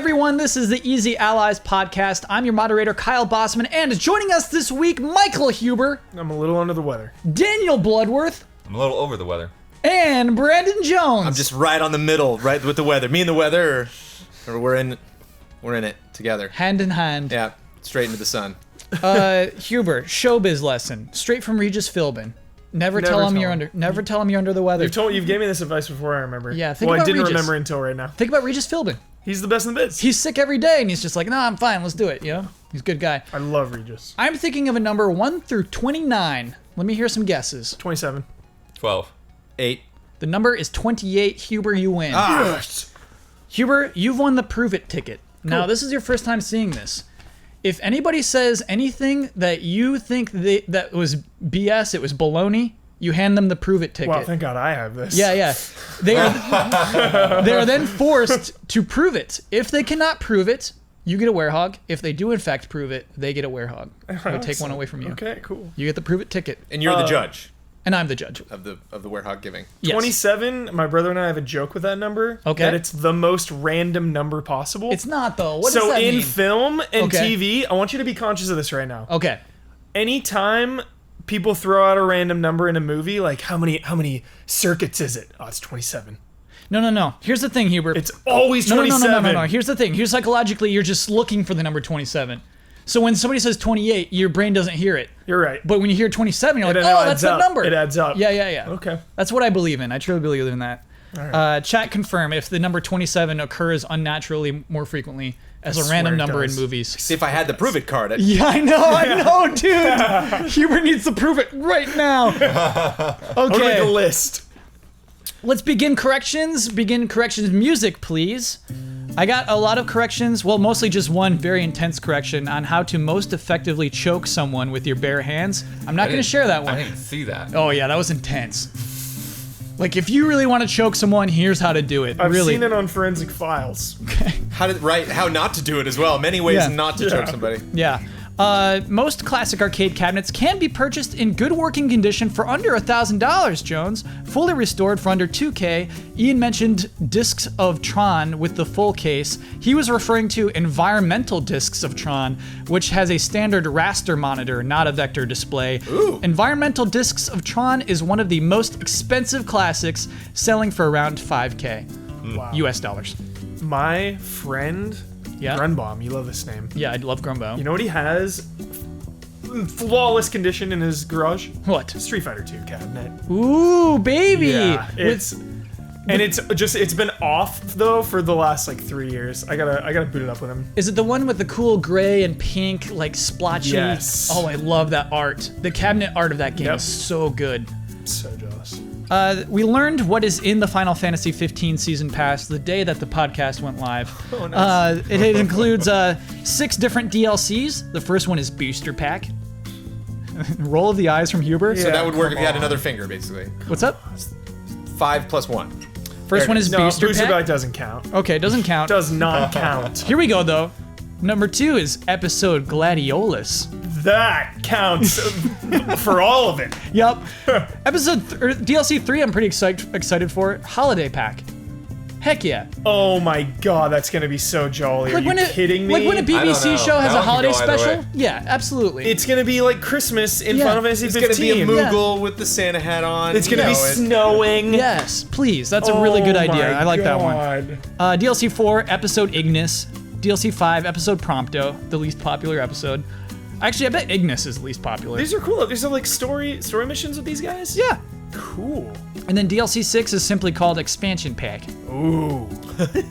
everyone, this is the Easy Allies podcast. I'm your moderator, Kyle Bossman, and joining us this week, Michael Huber. I'm a little under the weather. Daniel Bloodworth. I'm a little over the weather. And Brandon Jones. I'm just right on the middle, right with the weather. Me and the weather, or we're in it together. Hand in hand. Yeah, straight into the sun. Huber, showbiz lesson, straight from Regis Philbin. Never tell him you're under the weather. You've gave me this advice before, I remember. Yeah, think about I didn't Regis. remember until right now. Think about Regis Philbin. He's the best in the biz. He's sick every day, and he's just like, no, I'm fine, let's do it, you know? He's a good guy. I love Regis. I'm thinking of a number 1 through 29. Let me hear some guesses. 27. 12. 8. The number is 28. Huber, you win. Yes. Huber, you've won the Prove It ticket. Now, this is your first time seeing this. If anybody says anything that you think that was BS, it was baloney, you hand them the Prove It ticket. Wow, thank God I have this. Yeah. They are then forced to prove it. If they cannot prove it, you get a werehog. If they do in fact prove it, they get a werehog. We'll take one away from you. Okay, cool. You get the Prove It ticket. And you're the judge And I'm the judge. of the werehog giving. Yes. 27, my brother and I have a joke with that number. Okay. That it's the most random number possible. It's not, though. What does so that in mean? film and Okay. TV, I want you to be conscious of this right now. Okay. Anytime people throw out a random number in a movie, like how many circuits is it? Oh, it's 27. No. Here's the thing, Huber. It's always 27. No. Here's the thing. Here's psychologically, you're just looking for the number 27. So when somebody says 28, your brain doesn't hear it. You're right. But when you hear 27, you're like, It oh, adds that's the up. number. It adds up. Yeah. Okay. That's what I believe in. I truly believe in that. Chat confirm if the number 27 occurs unnaturally more frequently as a random number in movies. See if I had the Prove It card. Yeah, I know, dude. Huber needs to prove it right now. I'll make Okay, a list. let's begin corrections. Begin corrections music, please. I got a lot of corrections, well, mostly just one very intense correction on how to most effectively choke someone with your bare hands. I'm not going to share that one. I didn't see that. Oh yeah, that was intense. Like, if you really want to choke someone, here's how to do it. I've really. seen it on Forensic Files. How not to do it as well. Many ways Yeah. not to choke somebody. Yeah. Most classic arcade cabinets can be purchased in good working condition for under $1,000, Jones. Fully restored for under $2K. Ian mentioned discs of Tron with the full case. He was referring to environmental discs of Tron, which has a standard raster monitor, not a vector display. Ooh. Environmental discs of Tron is one of the most expensive classics, selling for around $5K. Wow. US dollars. My friend, Yeah. Grunbaum, you love this name. Yeah, I'd love Grumbo. You know what he has? Flawless condition in his garage? What? Street Fighter 2 cabinet. Ooh, baby! Yeah, With- it's been off though for the last like 3 years. I gotta boot it up with him. Is it the one with the cool gray and pink, like splotchy? Yes. Oh, I love that art. The cabinet art of that game Yep. is so good. So jealous. We learned what is in the Final Fantasy 15 Season Pass the day that the podcast went live. Oh, nice. It includes 6 different DLCs. The first one is Booster Pack. Roll of the eyes from Huber. So that would work if you had come on. another finger, basically. What's up? 5 plus 1. First one is No, Booster Booster Pack. Pack doesn't count. Okay, doesn't count. Does not count. Here we go, though. Number 2 is Episode Gladiolus. That counts for all of it. Yup. DLC 3 I'm pretty excited for. Holiday Pack. Heck yeah. Oh my God, that's gonna be so jolly. Are you kidding me? Like when a I don't BBC know. show has That a one holiday could go either special? way. Yeah, absolutely. It's gonna be like Christmas in Yeah. Final Fantasy It's 15. gonna be a Yeah. Moogle with the Santa hat on. It's gonna be snowing. Yes, please. That's a really good Oh idea. my I like that God. one. DLC 4, Episode Ignis. DLC 5, Episode Prompto, the least popular episode. Actually, I bet Ignis is the least popular. These are cool. These are like story missions with these guys. Yeah. Cool. And then DLC 6 is simply called Expansion Pack. Ooh.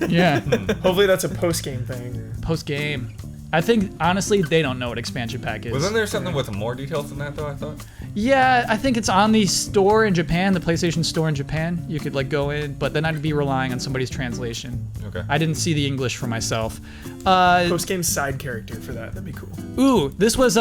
Yeah. Hopefully that's a post game thing. Post game. I think, honestly, they don't know what Expansion Pack is. Wasn't there something with more details than that, though, I thought? Yeah, I think it's on the store in Japan, the PlayStation Store in Japan. You could like go in, but then I'd be relying on somebody's translation. Okay. I didn't see the English for myself. Post game side character for that. That'd be cool. Ooh, this was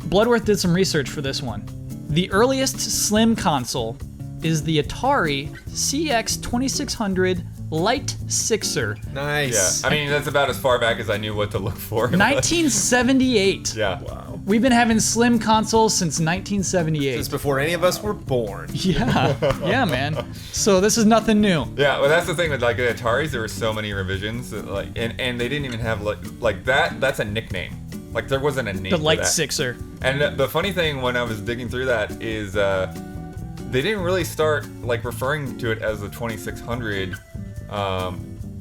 Bloodworth did some research for this one. The earliest slim console is the Atari CX2600 Light Sixer, Nice. Yeah. I mean, that's about as far back as I knew what to look for. 1978. Yeah. Wow. We've been having slim consoles since 1978. Since before any of us were born. Yeah, yeah, man. So this is nothing new. Yeah, well, that's the thing with like the Ataris. There were so many revisions, that, like, and they didn't even have like that. That's a nickname. Like there wasn't a name. The for Light that. Sixer. And the funny thing when I was digging through that is they didn't really start like referring to it as the 2600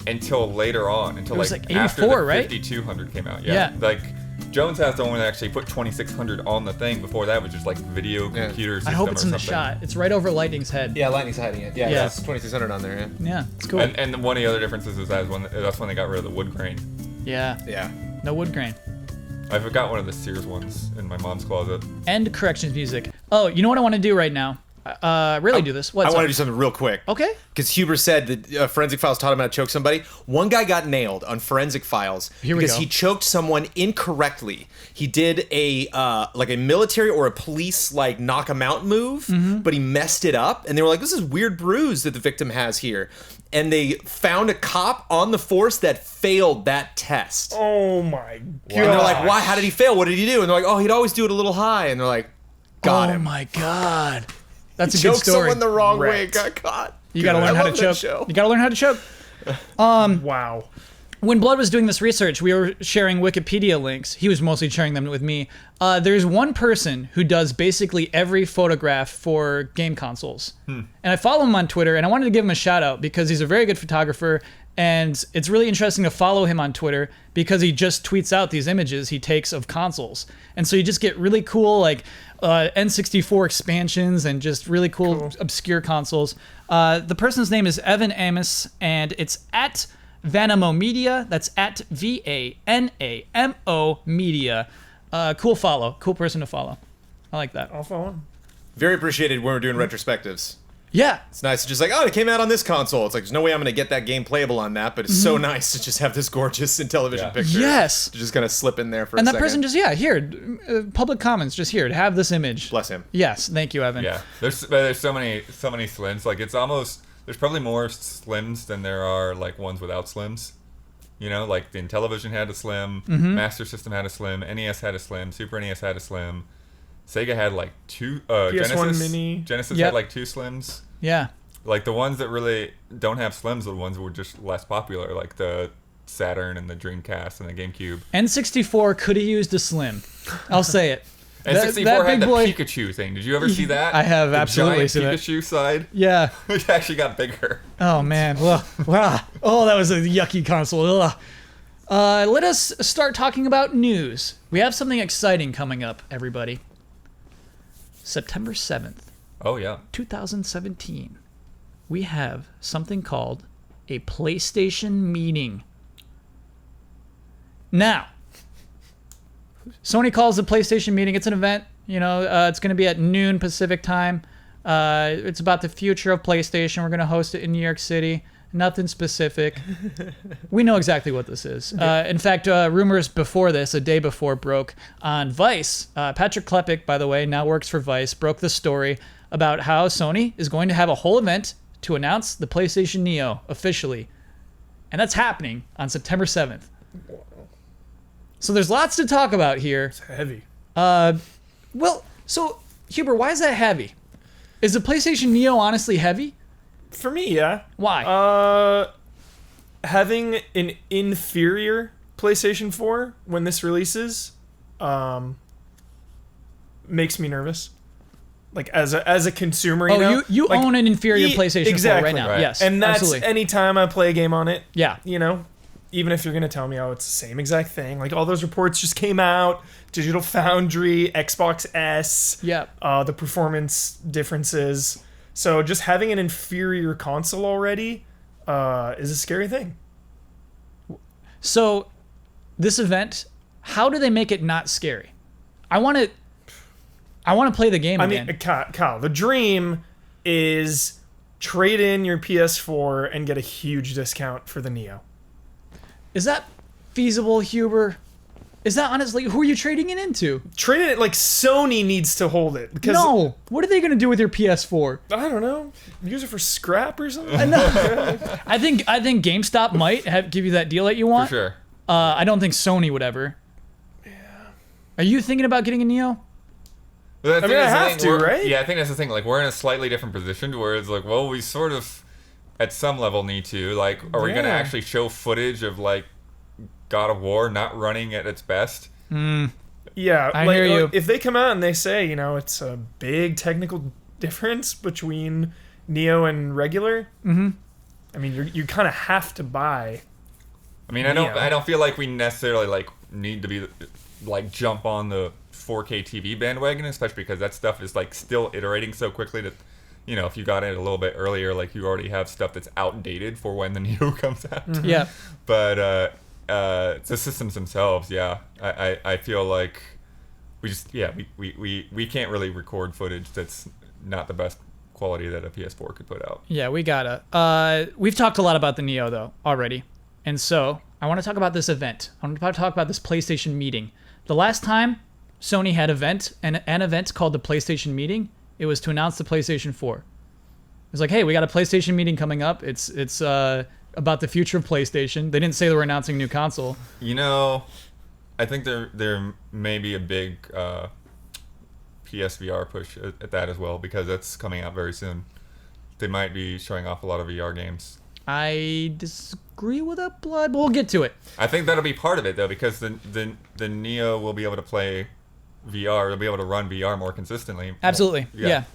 until later on, until was like like after 84, the right? 5200 came out. Yeah. Like Jones has the one that actually put 2600 on the thing. Before that was just like video Yeah. computer system I hope it's or in the something. shot. It's right over Lightning's head. Yeah, Lightning's hiding it. Yeah, Yeah. it's 2600 on there. Yeah, it's cool. And one of the other differences is that's when they got rid of the wood grain. Yeah, Yeah. no wood grain. I forgot one of the Sears ones in my mom's closet. And corrections music. Oh, you know what I want to do right now? Really do this. What's I want to up? do something real quick. Okay. Because Huber said that Forensic Files taught him how to choke somebody. One guy got nailed on Forensic Files Here we because go. he choked someone incorrectly. He did a like a military or a police like knock 'em out move, Mm-hmm. but he messed it up, and they were like, "This is weird bruise that the victim has here." And they found a cop on the force that failed that test. Oh my And they're like, god. "Why? How did he fail? What did he do?" And they're like, "Oh, he'd always do it a little high." And they're like, "Got Oh him." my god. That's a good Choked story. someone the wrong way, Wrecked. got caught. You gotta Good. learn I how to love that choke. show. You gotta learn how to choke. Wow. When Blood was doing this research, we were sharing Wikipedia links. He was mostly sharing them with me. There's one person who does basically every photograph for game consoles. And I follow him on Twitter, and I wanted to give him a shout out because he's a very good photographer, and it's really interesting to follow him on Twitter because he just tweets out these images he takes of consoles. And so you just get really cool, like, N64 expansions and just really cool, obscure consoles. The person's name is Evan Amos, and it's at Vanamo Media. That's at VANAMO Media. Cool follow. Cool person to follow. I like that. I'll follow him. Very appreciated when we're doing retrospectives. Yeah. It's nice to just like, oh, it came out on this console. It's like, there's no way I'm going to get that game playable on that, but it's so nice to just have this gorgeous Intellivision Yeah. picture. Yes. To just kind of slip in there for And a that second. person just, here, public comments, just here, to have this image. Bless him. Yes. Thank you, Evan. Yeah, there's so many slims. Like it's almost there's probably more slims than there are like ones without slims. You know, like the Intellivision had a slim, Master System had a slim, NES had a slim, Super NES had a slim, Sega had like two. PS1 Genesis Mini. Genesis Yep. had like two slims. Yeah. Like the ones that really don't have slims are the ones that were just less popular, like the Saturn and the Dreamcast and the GameCube. N64 could have used a slim. I'll say it. And That- 64 that had big the boy- Pikachu thing. Did you ever see that? I have The absolutely giant seen that. Pikachu side. Yeah. It actually got bigger. Oh, man. Well, wow. Oh, that was a yucky console. Ugh. Let us start talking about news. We have something exciting coming up, everybody. September 7th, Oh yeah. 2017. We have something called a PlayStation meeting. Now, Sony calls the PlayStation meeting. It's an event. You know, it's going to be at noon Pacific time. It's about the future of PlayStation. We're going to host it in New York City. Nothing specific. We know exactly what this is. In fact, rumors before this, a day before, broke on Vice. Patrick Klepek, by the way, now works for Vice, broke the story about how Sony is going to have a whole event to announce the PlayStation Neo officially. And that's happening on September 7th. So there's lots to talk about here. It's heavy. Well, so, Huber, why is that heavy? Is the PlayStation Neo honestly heavy? For me, yeah. Why? Having an inferior PlayStation 4 when this releases makes me nervous. Like as a consumer, you know? you Like, own an inferior e- PlayStation 4 exactly. right now. Right. Yes, and that's absolutely. anytime I play a game on it, Yeah. you know, even if you're going to tell me, oh, it's the same exact thing. Like all those reports just came out, Digital Foundry, Xbox S, Yeah. the performance differences. So just having an inferior console already is a scary thing. So, this event, how do they make it not scary? I want to play the game I again. mean, Kyle, the dream is trade in your PS4 and get a huge discount for the Neo. Is that feasible, Huber? Is that honestly, who are you trading it into? Trade it like Sony needs to hold it because No. What are they going to do with your PS4? I don't know, use it for scrap or something. I think GameStop might give you that deal that you For want. sure. I don't think Sony would ever. Yeah. Are you thinking about getting a Neo? But I mean, I have to, right? Yeah, I think that's the thing. Like, we're in a slightly different position where it's like, well, we sort of, at some level, need to. Like, are we going to actually show footage of, like, God of War not running at its best? Yeah, I hear you. If they come out and they say, you know, it's a big technical difference between Neo and regular, I mean, you kind of have to buy. I mean, I don't feel like we necessarily, like, need to be, like, jump on the 4K TV bandwagon, especially because that stuff is, like, still iterating so quickly that, you know, if you got it a little bit earlier, like, you already have stuff that's outdated for when the Neo comes out. Yeah. But the systems themselves, yeah, I feel like we just, we can't really record footage that's not the best quality that a PS4 could put out. Yeah, we gotta. We've talked a lot about the Neo, though, already. And so, I want to talk about this event. I want to talk about this PlayStation meeting. The last time Sony had an event called the PlayStation meeting, it was to announce the PlayStation 4. It was like, hey, we got a PlayStation meeting coming up. It's about the future of PlayStation. They didn't say they were announcing a new console. You know, I think there may be a big PSVR push at that as well, because that's coming out very soon. They might be showing off a lot of VR games. I disagree with that, Blood, but we'll get to it. I think that'll be part of it, though, because the Neo will be able to play VR. They'll be able to run VR more consistently. Absolutely, yeah.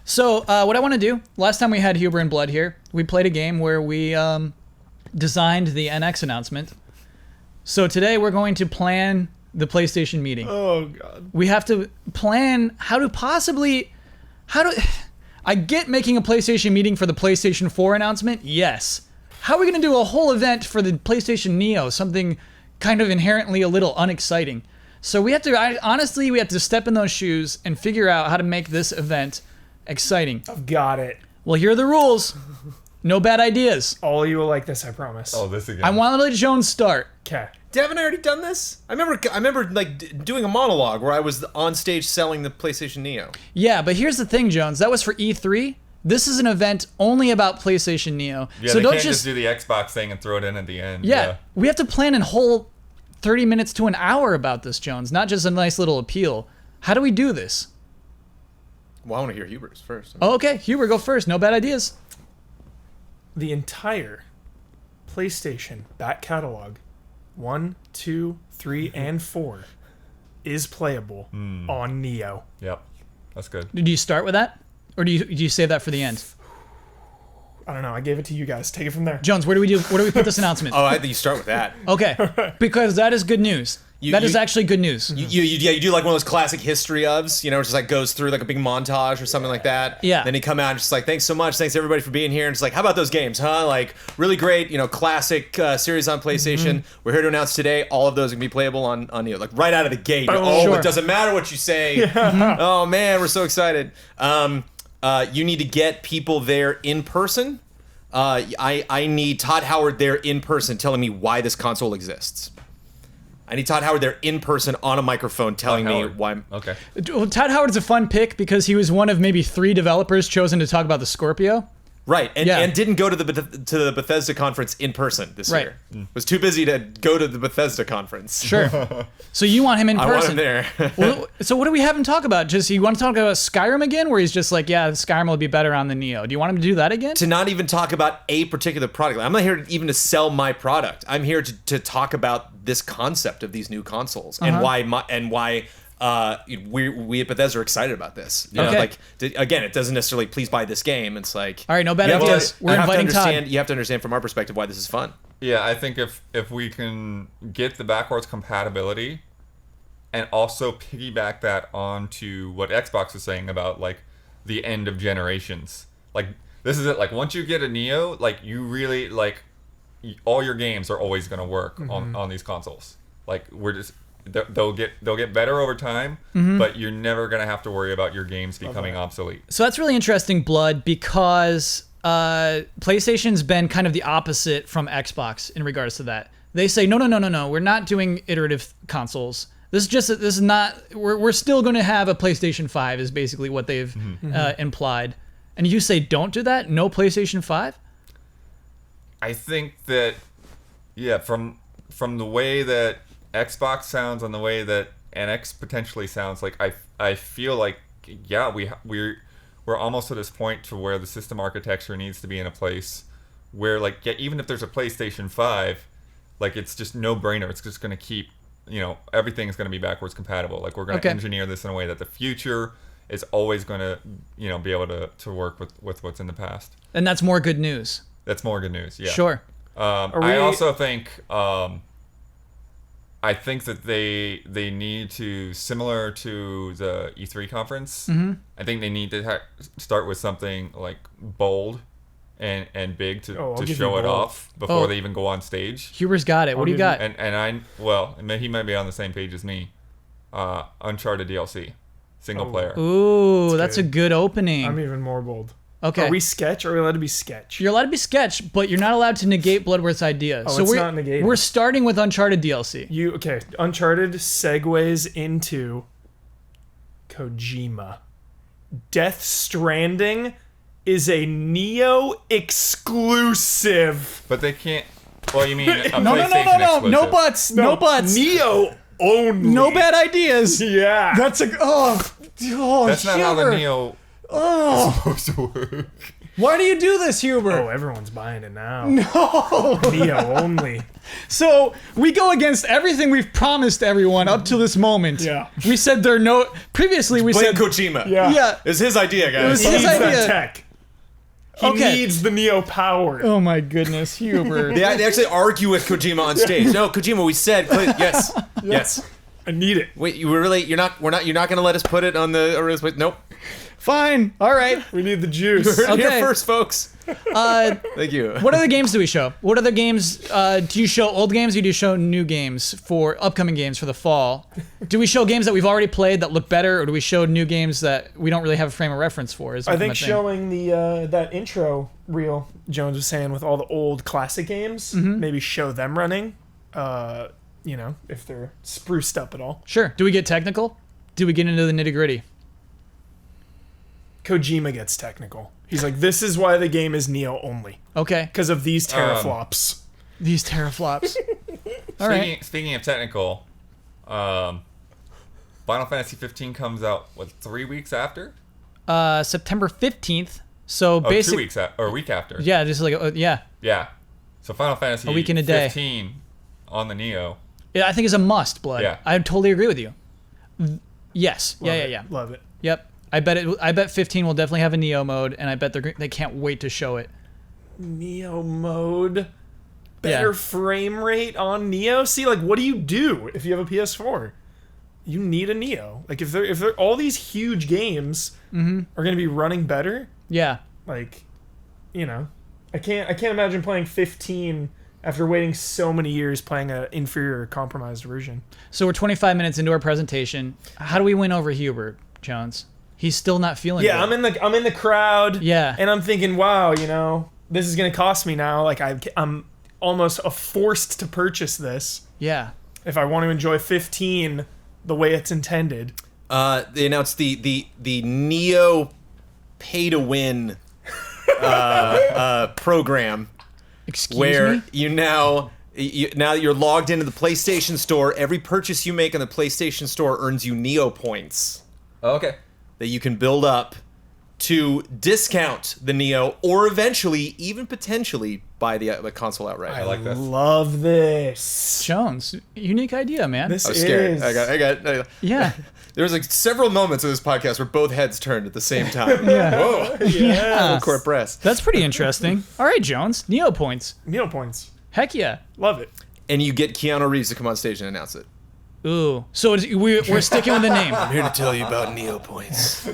So what I want to do, last time we had Huber and Blood here, we played a game where we designed the NX announcement. So today we're going to plan the PlayStation meeting. Oh, God. We have to plan I get making a PlayStation meeting for the PlayStation 4 announcement, yes. How are we going to do a whole event for the PlayStation Neo, something kind of inherently a little unexciting? So we have to step in those shoes and figure out how to make this event exciting. I've got it. Well, here are the rules. No bad ideas. All of you will like this, I promise. Oh, this again. I want to let Jones start. Okay. Haven't I already done this? I remember like doing a monologue where I was on stage selling the PlayStation Neo. Yeah, but here's the thing, Jones. That was for E3. This is an event only about PlayStation Neo. Yeah, so they don't can't just do the Xbox thing and throw it in at the end. Yeah, we have to plan a whole 30 minutes to an hour about this, Jones, not just a nice little appeal. How do we do this? Well, I want to hear Huber's first. Oh, okay, Huber, go first. No bad ideas. The entire PlayStation back catalog, 1, 2, 3, and 4, is playable on Neo. Yep. That's good. Do you start with that? Or do you save that for the end? I don't know. I gave it to you guys. Take it from there. Jones, where do we put this announcement? Oh, I think you start with that. Okay, because that is good news. That is actually good news. You do like one of those classic history ofs, you know, just like goes through like a big montage or something like that. Yeah. Then you come out and just like, thanks so much, thanks everybody for being here, and just like, how about those games, huh? Like really great, you know, classic series on PlayStation. We're here to announce today all of those are gonna be playable on Neo, like right out of the gate. Sure. It doesn't matter what you say. Oh man, we're so excited. You need to get people there in person. I need Todd Howard there in person telling me why this console exists. I need Todd Howard there in person on a microphone telling me why. Okay. Well, Todd Howard's a fun pick because he was one of maybe 3 developers chosen to talk about the Scorpio. Right, and didn't go to the Bethesda conference in person this year. Was too busy to go to the Bethesda conference. Sure. So you want him in person? I want him there. Well, so what do we have him talk about? Just you want to talk about Skyrim again, where he's just like, yeah, Skyrim will be better on the Neo. Do you want him to do that again? To not even talk about a particular product. I'm not here even to sell my product. I'm here to talk about this concept of these new consoles and why we at Bethesda are excited about this. You know, like again, it doesn't necessarily please buy this game. It's like, all right, no bad ideas. We're inviting Todd. You have to understand from our perspective why this is fun. Yeah, I think if we can get the backwards compatibility and also piggyback that onto what Xbox is saying about like the end of generations. Like this is it. Like once you get a Neo, like you really like all your games are always going to work on these consoles. Like we're just they'll get better over time, but you're never going to have to worry about your games becoming obsolete. So that's really interesting, Blood, because PlayStation's been kind of the opposite from Xbox in regards to that. They say no, we're not doing iterative consoles. This is not. We're still going to have a PlayStation 5 is basically what they've implied. And you say don't do that. No PlayStation 5. I think that from the way that Xbox sounds and the way that NX potentially sounds like I feel like yeah we're almost to this point to where the system architecture needs to be in a place where like yeah, even if there's a PlayStation 5, like it's just no brainer. It's just going to keep everything's going to be backwards compatible. Like we're going to engineer this in a way that the future is always going to be able to work with what's in the past. And that's more good news. That's more good news. Yeah. Sure. I also think I think that they need to, similar to the E3 conference, I think they need to start with something like bold and big to show it off before they even go on stage. Huber's got it. What do you got? He might be on the same page as me. Uncharted DLC, single player. Ooh, that's a good opening. I'm even more bold. Okay. Are we sketch or are we allowed to be sketch? You're allowed to be sketch, but you're not allowed to negate Bloodworth's idea. Oh, it's not negated. We're starting with Uncharted DLC. Uncharted segues into Kojima. Death Stranding is a Neo exclusive. But they can't. Well, you mean a PlayStation No. exclusive. No buts. No buts. Neo only. No bad ideas. Yeah. That's a That's not how the Neo is supposed to work. Why do you do this, Huber? Oh, everyone's buying it now. No. Neo only. So we go against everything we've promised everyone up to this moment. Yeah. We said previously we Blame said Kojima. Yeah. It's his idea, guys. It was his He needs idea. that tech. He needs the Neo power. Oh my goodness, Huber. They actually argue with Kojima on stage. No, Kojima, we said yes. I need it. Wait, you're not going to let us put it on the wait, nope. Fine. All right. We need the juice. You're Okay. here first, folks. Thank you. What other games do we show? What other games do you show? Old games, or do you show new games for upcoming games for the fall? Do we show games that we've already played that look better, or do we show new games that we don't really have a frame of reference for? I think showing the that intro reel Jones was saying with all the old classic games, maybe show them running. If they're spruced up at all. Sure. Do we get technical? Do we get into the nitty-gritty? Kojima gets technical. He's like, this is why the game is Neo only. Okay. Because of these teraflops. These teraflops. All right. Speaking of technical, Final Fantasy 15 comes out, 3 weeks after? September 15th. So 2 weeks or a week after. Yeah, just like yeah. Yeah. So Final Fantasy A week and a day. 15 on the Neo. Yeah, I think it's a must, Blood. Yeah. I totally agree with you. Yes. Yeah. Love it. Yep. I bet 15 will definitely have a Neo mode, and I bet they can't wait to show it. Neo mode. Better frame rate on Neo? See, like, what do you do if you have a PS4? You need a Neo. Like, if they're all these huge games are going to be running better, Yeah. like, I can't imagine playing 15 after waiting so many years playing an inferior compromised version. So we're 25 minutes into our presentation. How do we win over Hubert, Jones? He's still not feeling Yeah, good. I'm in the crowd. Yeah. And I'm thinking, wow, this is going to cost me now. Like, I'm almost forced to purchase this Yeah. if I want to enjoy 15 the way it's intended. They announced the Neo pay to win program. Excuse where me? now that you're logged into the PlayStation Store, every purchase you make in the PlayStation Store earns you Neo points Okay. that you can build up to discount the Neo, or eventually, even potentially, buy the console outright. I like this. Love this. Jones, unique idea, man. This I was is scared. I got. Yeah. There was like several moments of this podcast where both heads turned at the same time. Yeah. Whoa. Yeah. Court press. That's pretty interesting. All right, Jones. Neo points. Neo points. Heck yeah. Love it. And you get Keanu Reeves to come on stage and announce it. Ooh. So we're sticking with the name. I'm here to tell you about Neo points.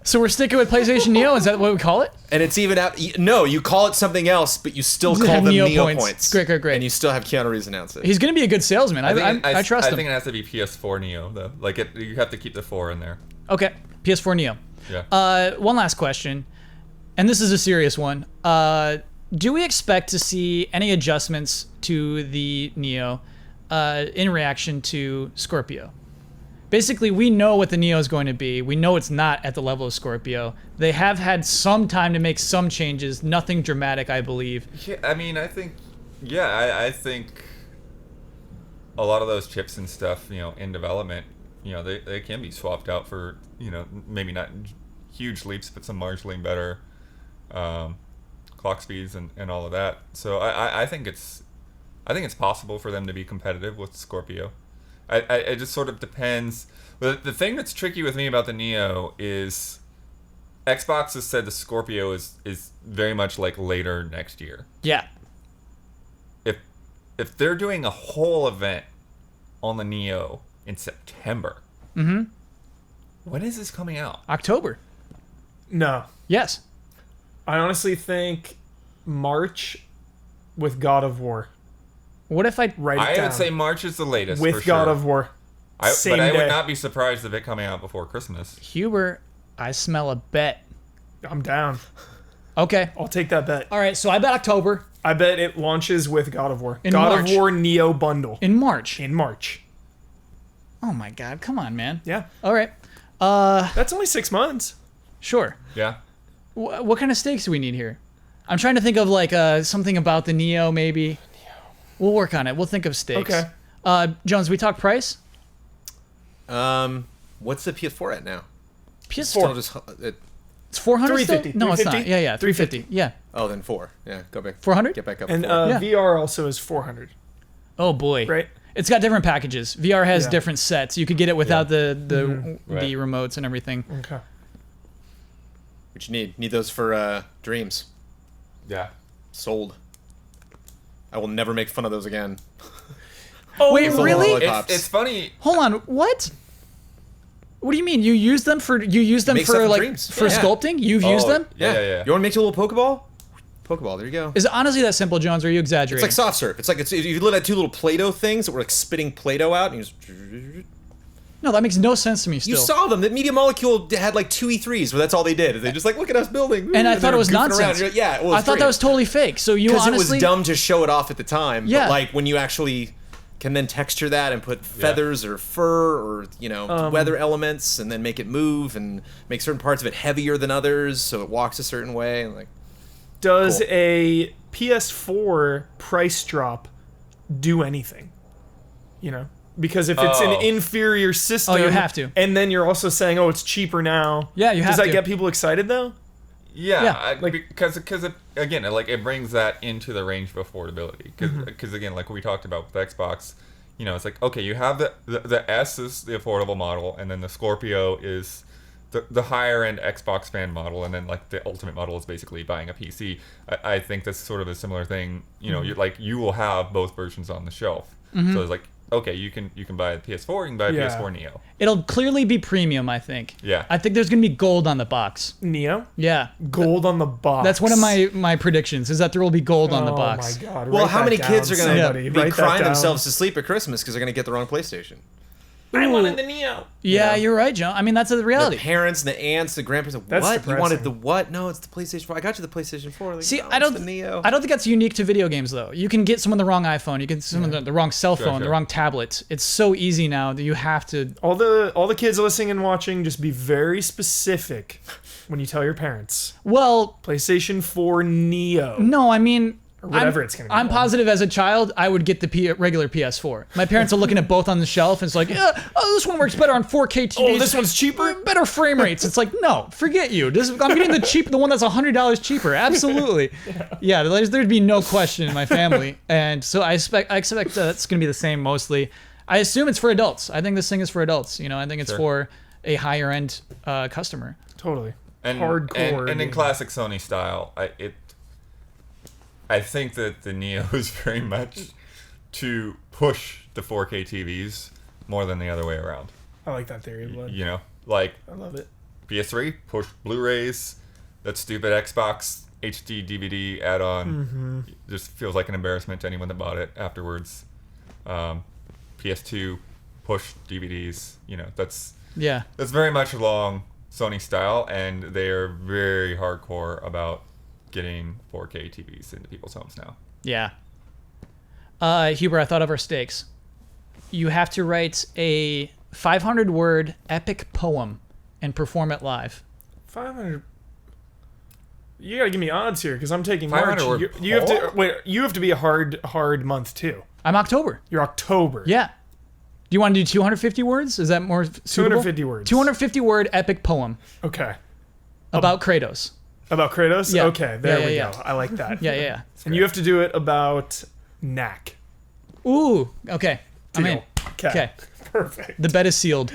So we're sticking with PlayStation Neo? Is that what we call it? And it's even out. No, you call it something else, but you still call them Neo points. Great. And you still have Keanu Reeves announce it. He's going to be a good salesman. I trust him. I think it has to be PS4 Neo though. Like you have to keep the 4 in there. Okay. PS4 Neo. Yeah. One last question, and this is a serious one. Do we expect to see any adjustments to the Neo in reaction to Scorpio? Basically, we know what the Neo is going to be. We know it's not at the level of Scorpio. They have had some time to make some changes. Nothing dramatic, I believe. Yeah, I mean, I think. Yeah, I think. a lot of those chips and stuff, in development, they can be swapped out for, maybe not huge leaps, but some marginally better clock speeds and all of that. So I think it's possible for them to be competitive with Scorpio. It just sort of depends. But the thing that's tricky with me about the Neo is Xbox has said the Scorpio is very much like later next year. Yeah. If they're doing a whole event on the Neo in September, when is this coming out? October. No. Yes. I honestly think March with God of War. What if I Write it I down. would say March is the latest with for sure. God of War. Same but I day. would not be surprised if it coming out before Christmas. Huber, I smell a bet. I'm down. Okay. I'll take that bet. All right, so I bet October. I bet it launches with God of War. In God March. of War Neo bundle. In March. In March. Oh my God, come on, man. Yeah. All right. That's only 6 months. Sure. Yeah. What kind of stakes do we need here? I'm trying to think of like something about the Neo, maybe. We'll work on it. We'll think of stakes. Okay. Jones, we talk price? What's the PS4 at now? PS4. It's 400 still? 350. No, it's not. 350? Yeah, 350. Yeah. Oh, then 4. Yeah, go back. 400? Get back up. And 4. Yeah. VR also is 400. Oh boy. Right? It's got different packages. VR has Yeah. different sets. You could get it without the Right. remotes and everything. Okay. What you need? Need those for Dreams. Yeah. Sold. I will never make fun of those again. Oh, wait, It's a really? lollipops. It's funny. Hold on. What? What do you mean? You use them for Make stuff for with like dreams. for Yeah. sculpting? You've used them? Yeah. You want to make your little Pokeball? Pokeball, there you go. Is it honestly that simple, Jones? Or are you It's exaggerating? like soft serve. It's like if you look at 2 little Play-Doh things that were like spitting Play-Doh out, and you just... No, that makes no sense to me. Still, You saw them. The Media Molecule had like 2 E3s where that's all they did. They just like, look at us building. and I thought they it were was goofing nonsense. around. You're like, yeah, well, I thought that was totally fake. So you because honestly it was dumb to show it off at the time. Yeah. But like when you actually can then texture that and put feathers or fur or weather elements and then make it move and make certain parts of it heavier than others so it walks a certain way and like. Does Cool. a PS4 price drop do anything? Because if it's an Oh. inferior system, Oh, you have to. And then you're also saying, "Oh, it's cheaper now." Yeah, you have Does that to. get people excited though? Yeah, Yeah. because it brings that into the range of affordability. Because again, like we talked about with Xbox, it's like, okay, you have the S is the affordable model, and then the Scorpio is the higher end Xbox fan model, and then like the ultimate model is basically buying a PC. I think that's sort of a similar thing. You will have both versions on the shelf. So it's like, okay, you can buy a PS4, you can buy a Yeah. PS4 Neo. it'll clearly be premium. I think. Yeah. I think there's gonna be gold on the box. Neo, Yeah. gold on the box. That's one of my predictions. Is that there will be gold on the box. Oh my god! Well, write how that many down, kids are going somebody. to be Write that crying down. themselves to sleep at Christmas because they're going to get the wrong PlayStation? I wanted the Neo. Yeah, you're right, Joe. I mean, that's the The reality. parents and the aunts, the grandparents, like, That's what? You depressing. wanted the what? No, it's the PlayStation 4. I got you the PlayStation 4. Like, See, no, I it's don't. the Neo. I don't think that's unique to video games, though. You can get someone the wrong iPhone. You can get someone the wrong cell phone, the sure. wrong tablet. It's so easy now that you have to. All the kids listening and watching, just be very specific when you tell your parents. Well, PlayStation 4 Neo. no, I mean. Or whatever it's gonna be I'm called. positive as a child, I would get the regular PS4. My parents are looking at both on the shelf, and it's like, yeah, this one works better on 4K TVs. Oh, this one's cheaper? Better frame rates. It's like, no, forget you. I'm getting the one that's $100 cheaper. Absolutely. Yeah, there'd be no question in my family, and so I expect that's gonna be the same mostly. I assume it's for adults. I think this thing is for adults. I think it's Sure. for a higher end customer. Totally. And Hardcore. and in classic Sony style, I think that the Neo is very much to push the 4K TVs more than the other way around. I like that theory, Blood. Like I love it. PS3 push Blu-rays, that stupid Xbox HD DVD add-on just feels like an embarrassment to anyone that bought it afterwards. PS2 push DVDs, that's very much along Sony style, and they are very hardcore about getting 4K TVs into people's homes now. Yeah. Huber, I thought of our stakes. You have to write a 500-word epic poem and perform it live. 500. You gotta give me odds here because I'm taking 500 March. word You have to poem? wait. You have to be a hard month too. I'm October. You're October. Yeah. Do you want to do 250 words? Is that more suitable? 250 words. 250 word epic poem Okay. about Kratos. About Kratos? Yeah. Okay, there Yeah, we yeah, go. I like that. Yeah. And you have to do it about Knack. Ooh. Okay. I'm in. Deal. Okay. Perfect. The bet is sealed.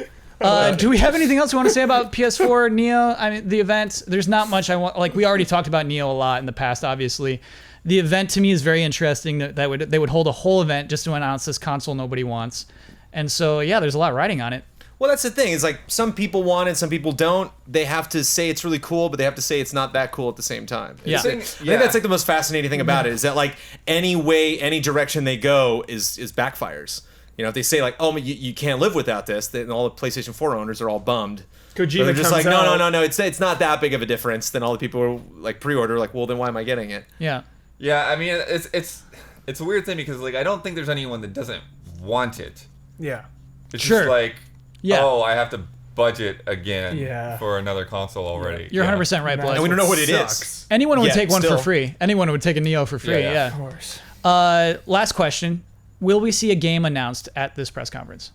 Do we have anything else we want to say about PS4 Neo? I mean, the event. There's not much I want. Like we already talked about Neo a lot in the past. Obviously, the event to me is very interesting. They would hold a whole event just to announce this console nobody wants, and so yeah, there's a lot riding on it. Well, that's the thing. It's like some people want it, some people don't. They have to say it's really cool, but they have to say it's not that cool at the same time. Yeah. I think that's like the most fascinating thing about it is that like any way, any direction they go is backfires. You know, if they say like, oh, you can't live without this, then all the PlayStation 4 owners are all bummed. Kojima But they're just comes like, out- no, it's not that big of a difference. Then all the people who like pre-order, like, well, then why am I getting it? Yeah. Yeah, I mean, it's a weird thing because like I don't think there's anyone that doesn't want it. Yeah. It's Sure. just like, Yeah. oh, I have to budget again Yeah. for another console already. You're Yeah. 100% right, Blood. And we don't know what it is. Sucks. Anyone would Yeah, take one still. for free. Anyone would take a Neo for free. Yeah, Yeah. Of course. Last question: will we see a game announced at this press conference?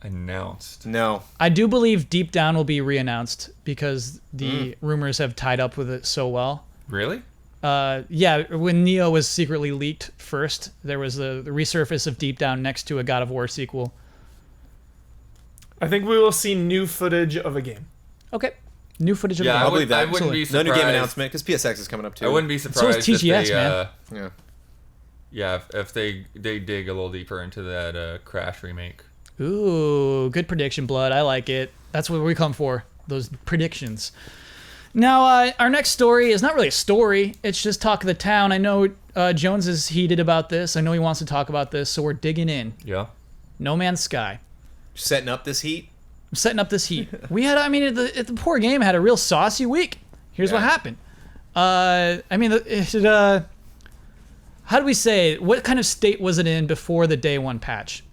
Announced. No. I do believe Deep Down will be re-announced because the rumors have tied up with it so well. Really? Yeah, when Neo was secretly leaked first, there was the resurface of Deep Down next to a God of War sequel. I think we will see new footage of a game. Okay, new footage of Yeah, the I, game. believe that. I wouldn't be No surprised. new game announcement because PSX is coming up too. I wouldn't be So surprised is TGS, if they, man. Yeah. yeah, if they dig a little deeper into that Crash remake. Ooh, good prediction, Blood. I like it. That's what we come for, those predictions. Now, our next story is not really a story. It's just talk of the town. I know Jones is heated about this. I know he wants to talk about this, so we're digging in. Yeah. No Man's Sky. Setting up this heat. I'm setting up this heat. We had, I mean, the poor game had a real saucy week. Here's what happened. I mean, how do we say, what kind of state was it in before the day one patch?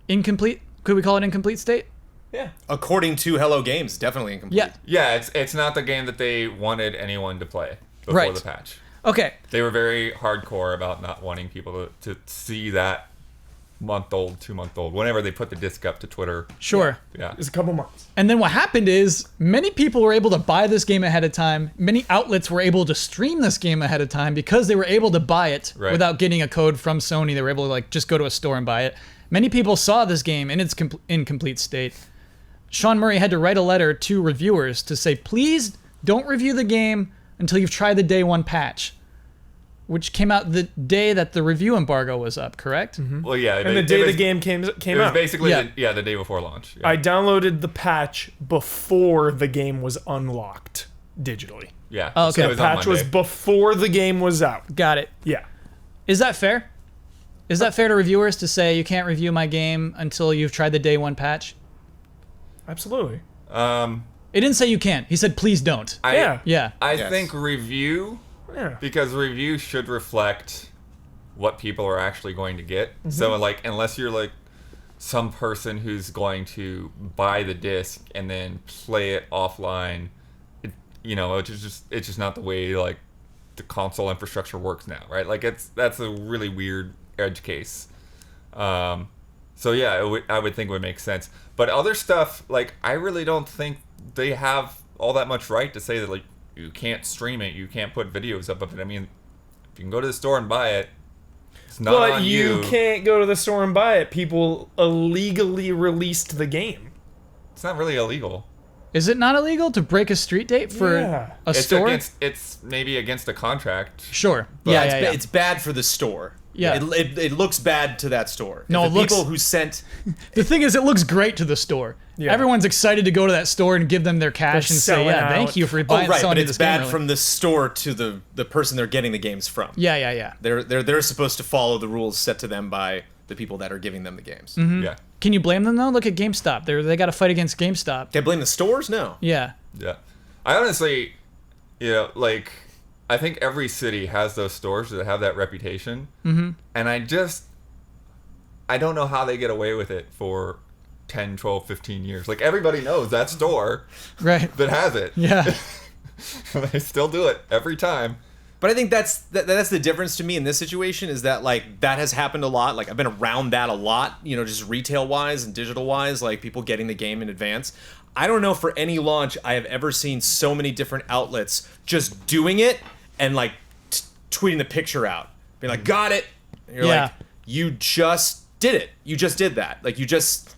Incomplete? Could we call it incomplete state? Yeah. According to Hello Games, definitely incomplete. Yeah. Yeah, it's not the game that they wanted anyone to play before Right. the patch. Okay. They were very hardcore about not wanting people to see that month-old, 2-month-old, whenever they put the disc up to Twitter. Sure. Yeah. It's a couple months. And then what happened is many people were able to buy this game ahead of time. Many outlets were able to stream this game ahead of time because they were able to buy it Right. without getting a code from Sony. They were able to like just go to a store and buy it. Many people saw this game in its incomplete state. Sean Murray had to write a letter to reviewers to say, please don't review the game until you've tried the day one patch, which came out the day that the review embargo was up, correct? Well, yeah. And the day the game came It was out. basically Yeah. the day before launch. Yeah. I downloaded the patch before the game was unlocked digitally. yeah. Oh, okay. So it The was on patch was Monday. before the game was out. Got it. Yeah. Is that fair? Is that fair to reviewers to say you can't review my game until you've tried the day one patch? Absolutely. It didn't say you can't. He said please don't. Yeah. Yeah. I Yes. think review, Yeah. because review should reflect what people are actually going to get. Mm-hmm. So, like, unless you're like some person who's going to buy the disc and then play it offline, it's just not the way like the console infrastructure works now, right? Like, that's a really weird edge case. So yeah, I would think it would make sense. But other stuff, like, I really don't think they have all that much right to say that, like, you can't stream it, you can't put videos up of it. I mean, if you can go to the store and buy it, it's not But on you you. can't go to the store and buy it. People illegally released the game. It's not really illegal. Is it not illegal to break a street date for Yeah. a store? It's maybe against a contract. Sure. But Yeah, yeah. it's bad for the store. Yeah. It looks bad to that store. No, the it looks- people who sent The thing is, it looks great to the store. Yeah. Everyone's excited to go to that store and give them their cash They're and say, selling yeah, out. thank you for buying right, selling but me it's this game bad early. from the store to the person they're getting the games from. Yeah, yeah, yeah. They're supposed to follow the rules set to them by the people that are giving them the games. Mm-hmm. Yeah. Can you blame them though? Look at GameStop. They got to fight against GameStop. Can I blame the stores? No. Yeah. Yeah. I honestly, like, I think every city has those stores that have that reputation. Mm-hmm. And I don't know how they get away with it for 10, 12, 15 years. Like, everybody knows that store Right. that has it. Yeah. They still do it every time. But I think that's the difference to me in this situation is that like that has happened a lot. Like I've been around that a lot, you know, just retail wise and digital wise, like people getting the game in advance. I don't know for any launch I have ever seen so many different outlets just doing it and like tweeting the picture out, being like, got it. And you're like, you just did it. You just did that. Like you just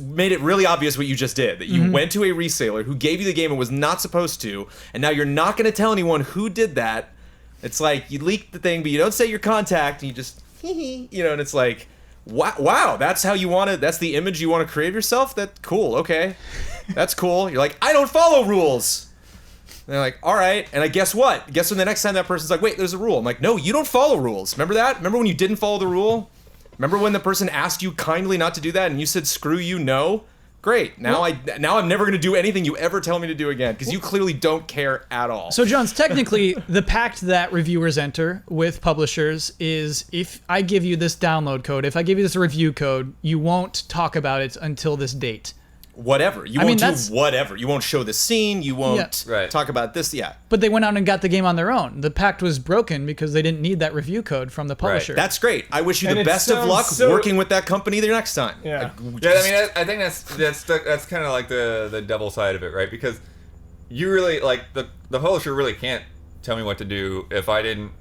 made it really obvious what you just did. That you went to a reseller who gave you the game and was not supposed to, and now you're not going to tell anyone who did that. It's like you leaked the thing, but you don't say your contact, and you just, you know, and it's like, wow, that's how you want to, that's the image you want to create of yourself? That's cool, okay. That's cool. You're like, I don't follow rules. And they're like, all right. And I guess what? Guess when the next time that person's like, wait, there's a rule. I'm like, no, you don't follow rules. Remember that? Remember when you didn't follow the rule? Remember when the person asked you kindly not to do that and you said, screw you, no? Great. Now I'm never going to do anything you ever tell me to do again because you clearly don't care at all. So, Jones, technically, the pact that reviewers enter with publishers is if I give you this download code, if I give you this review code, you won't talk about it until this date. Whatever. You won't do whatever. You won't show the scene. You won't talk about this. Yeah. But they went out and got the game on their own. The pact was broken because they didn't need that review code from the publisher. Right. That's great. I wish you the best of luck working with that company the next time. Yeah. I mean, I think that's kind of like the double side of it, right? Because you really, like, the publisher really can't tell me what to do if I didn't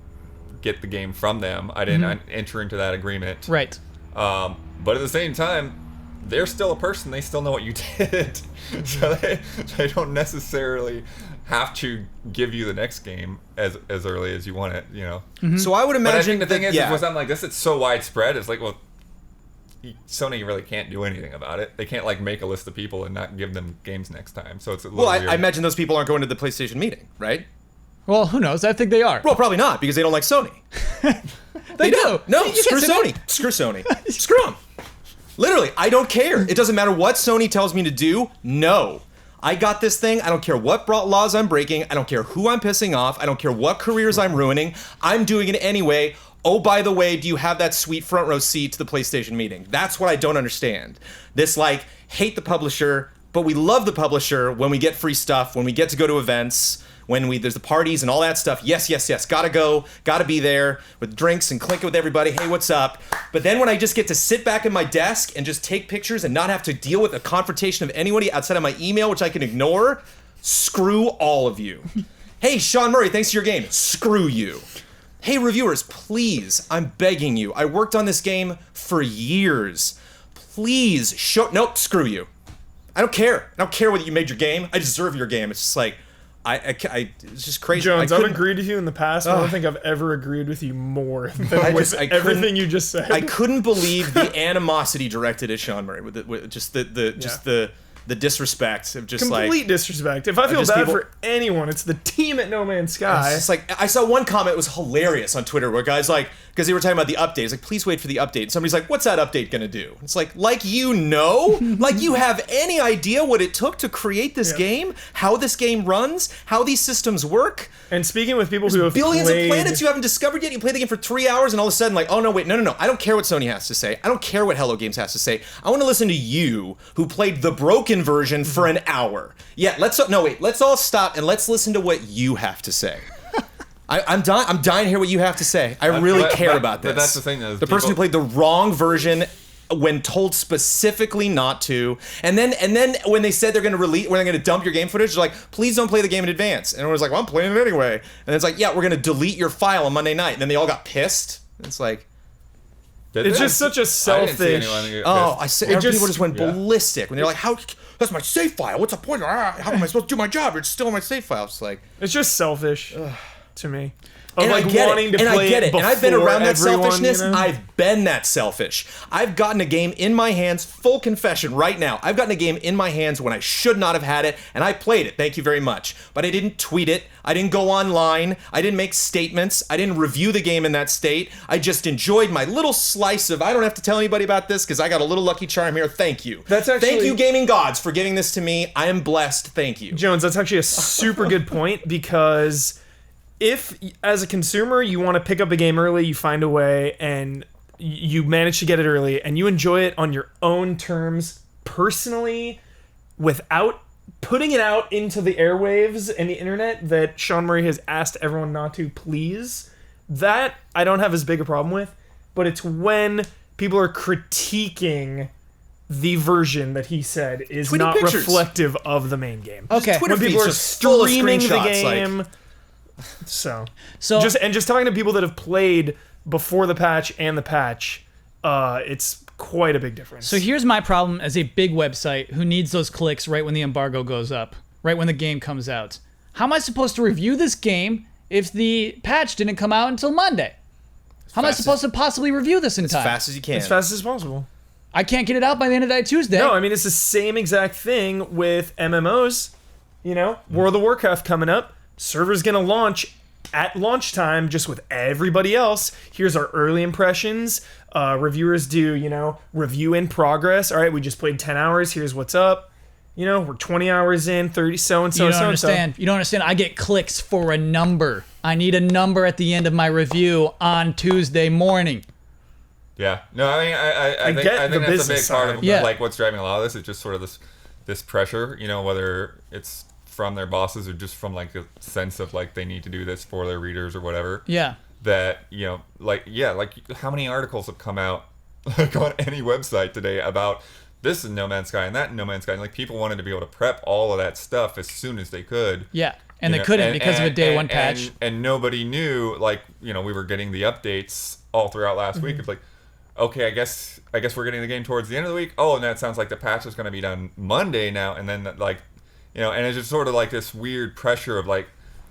get the game from them. I didn't enter into that agreement. Right. But at the same time, they're still a person. They still know what you did. So they don't necessarily have to give you the next game as early as you want it, you know. So I would imagine but I think the thing is with something like this, it's so widespread. It's like, well, Sony really can't do anything about it. They can't like make a list of people and not give them games next time. So it's a little weird. I imagine those people aren't going to the PlayStation meeting, right? Well, who knows? I think they are. Well, probably not because they don't like Sony. They do. No, screw Sony. Screw Sony. Screw them. Literally, I don't care. It doesn't matter what Sony tells me to do. No. I got this thing. I don't care what laws I'm breaking. I don't care who I'm pissing off. I don't care what careers I'm ruining. I'm doing it anyway. Oh, by the way, do you have that sweet front row seat to the PlayStation meeting? That's what I don't understand. This, like, hate the publisher, but we love the publisher when we get free stuff, when we get to go to events, when there's the parties and all that stuff. Yes, yes, yes. Gotta go. Gotta be there with drinks and clink it with everybody. Hey, what's up? But then when I just get to sit back at my desk and just take pictures and not have to deal with a confrontation of anybody outside of my email, which I can ignore, screw all of you. Hey, Sean Murray, thanks for your game. Screw you. Hey, reviewers, please, I'm begging you. I worked on this game for years. Please show... Nope, screw you. I don't care. I don't care whether you made your game. I deserve your game. It's just like... it's just crazy. Jones, I've agreed with you in the past, but I don't think I've ever agreed with you more than everything you just said. I couldn't believe the animosity directed at Sean Murray with the disrespect of just complete disrespect. If I feel bad for anyone, it's the team at No Man's Sky. It's just like I saw one comment, it was hilarious on Twitter where guys like, because they were talking about the update, it's like, please wait for the update. And somebody's like, what's that update gonna do? It's like you know, like you have any idea what it took to create this game, how this game runs, how these systems work. And speaking with people who have billions of planets you haven't discovered yet, you play the game for 3 hours and all of a sudden like, oh no, wait, no. I don't care what Sony has to say. I don't care what Hello Games has to say. I want to listen to you who played the broken version for an hour. Yeah, let's all stop and let's listen to what you have to say. I'm dying to hear what you have to say. I really care about this. But that's the thing, though. The person who played the wrong version when told specifically not to, and then when they said they're going to dump your game footage, they're like, please don't play the game in advance. And everyone's like, well, I'm playing it anyway. And it's like, yeah, we're going to delete your file on Monday night. And then they all got pissed. It's like, it's just such a selfish. People just went ballistic when they're like, how? That's my save file. What's the point? How am I supposed to do my job? It's still in my save file. It's like, it's just selfish to me. And I get it. And I've been around that selfishness. You know? I've been that selfish. I've gotten a game in my hands, full confession right now. I've gotten a game in my hands when I should not have had it, and I played it. Thank you very much. But I didn't tweet it. I didn't go online. I didn't make statements. I didn't review the game in that state. I just enjoyed my little slice of, I don't have to tell anybody about this because I got a little lucky charm here. Thank you. Thank you, gaming gods, for giving this to me. I am blessed. Thank you. Jones, that's actually a super good point because... if, as a consumer, you want to pick up a game early, you find a way, and you manage to get it early, and you enjoy it on your own terms, personally, without putting it out into the airwaves and the internet that Sean Murray has asked everyone not to please, that I don't have as big a problem with, but it's when people are critiquing the version that he said is Tweeting not pictures. reflective of the main game. Okay. Twitter When people feeds are just full of streaming the screenshots, game. So So just talking to people that have played before the patch and the patch, it's quite a big difference. So here's my problem as a big website who needs those clicks right when the embargo goes up, right when the game comes out. How am I supposed to review this game if the patch didn't come out until Monday? How am I fast supposed to possibly review this in as time? fast as you can. as fast as possible. I can't get it out by the end of the day Tuesday. No, I mean, it's the same exact thing with MMOs. You know, World of Warcraft coming up. Server's going to launch at launch time just with everybody else. Here's our early impressions. Reviewers do, review in progress. All right, we just played 10 hours. Here's what's up. We're 20 hours in, 30 so-and-so, You don't so-and-so. understand. You don't understand. I get clicks for a number. I need a number at the end of my review on Tuesday morning. Yeah. No, I mean, I think get I the think that's a big business part side. of Yeah. like what's driving a lot of this is just sort of this pressure, whether it's from their bosses or just from like a sense of like they need to do this for their readers or whatever. Yeah. That like how many articles have come out like on any website today about this in No Man's Sky and that in No Man's Sky, and like people wanted to be able to prep all of that stuff as soon as they could. Yeah. And they couldn't because of a day one patch. And nobody knew, like, we were getting the updates all throughout last week. It's like, okay, I guess we're getting the game towards the end of the week. Oh, and that sounds like the patch is going to be done Monday now. And then, like, and it's just sort of like this weird pressure of, like,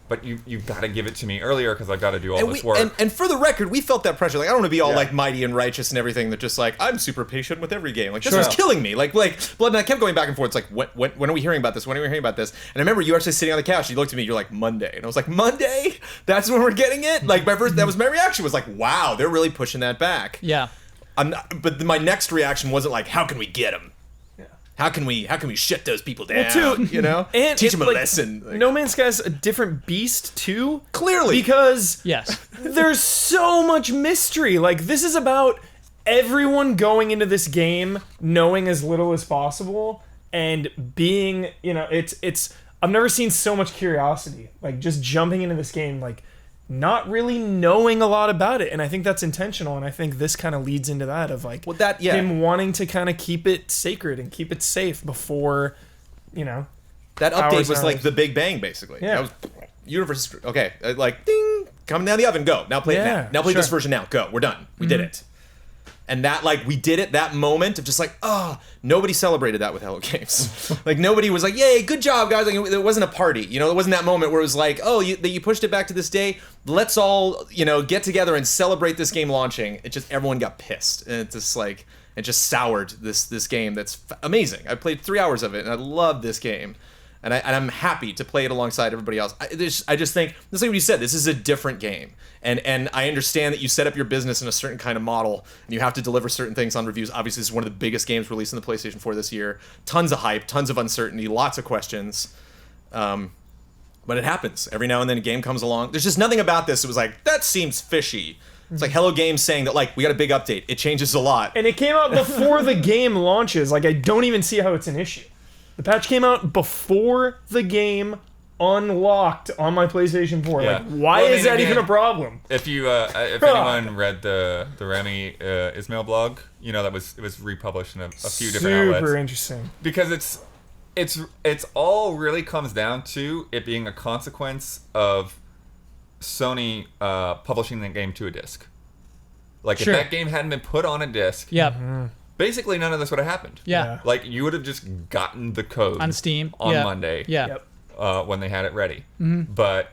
but you've got to give it to me earlier because I've got to do all this work. And for the record, we felt that pressure. Like, I don't want to be all like mighty and righteous and everything. That just like I'm super patient with every game. Like this was killing me. Like Blood. And I kept going back and forth. It's like when are we hearing about this? When are we hearing about this? And I remember you were actually sitting on the couch. You looked at me. You're like Monday, and I was like Monday. That's when we're getting it. Like that was my reaction. Was like wow, they're really pushing that back. Yeah. But my next reaction wasn't like how can we get them? How can we shut those people down? Well, too, and teach them a like, lesson. Like, No Man's Sky's a different beast too. Clearly, because Yes. there's so much mystery. Like this is about everyone going into this game knowing as little as possible and being, it's I've never seen so much curiosity. Like just jumping into this game, like not really knowing a lot about it, and I think that's intentional, and I think this kind of leads into that of like him wanting to kind of keep it sacred and keep it safe before, that update was like the Big Bang, basically. Yeah. That was universe. Okay, like ding, coming down the oven, go. Now play it now. Now play this version now. Go. We're done. We did it. And that, like, we did it, that moment of just like, nobody celebrated that with Hello Games. Like, nobody was like, yay, good job, guys. Like, it wasn't a party. It wasn't that moment where it was like, you pushed it back to this day. Let's all, get together and celebrate this game launching. It just, everyone got pissed. And it's just like, it just soured this game that's amazing. I played 3 hours of it, and I love this game. And I'm happy to play it alongside everybody else. I just think, that's like what you said, this is a different game. And I understand that you set up your business in a certain kind of model, and you have to deliver certain things on reviews. Obviously, this is one of the biggest games released in the PlayStation 4 this year. Tons of hype, tons of uncertainty, lots of questions. But it happens. Every now and then a game comes along. There's just nothing about this that was like, that seems fishy. It's like Hello Games saying that, like, we got a big update. It changes a lot. And it came out before the game launches. Like, I don't even see how it's an issue. The patch came out before the game unlocked on my PlayStation 4. Yeah. Like, why is that even a problem? If anyone read the Rami Ismail blog, it was republished in a few different outlets. Super interesting. Because it's all really comes down to it being a consequence of Sony publishing the game to a disc. Like Sure. if that game hadn't been put on a disc, Yep. basically none of this would have happened. Yeah. Like you would have just gotten the code On Steam. on Yeah. Monday. Yeah. Yep. When they had it ready. But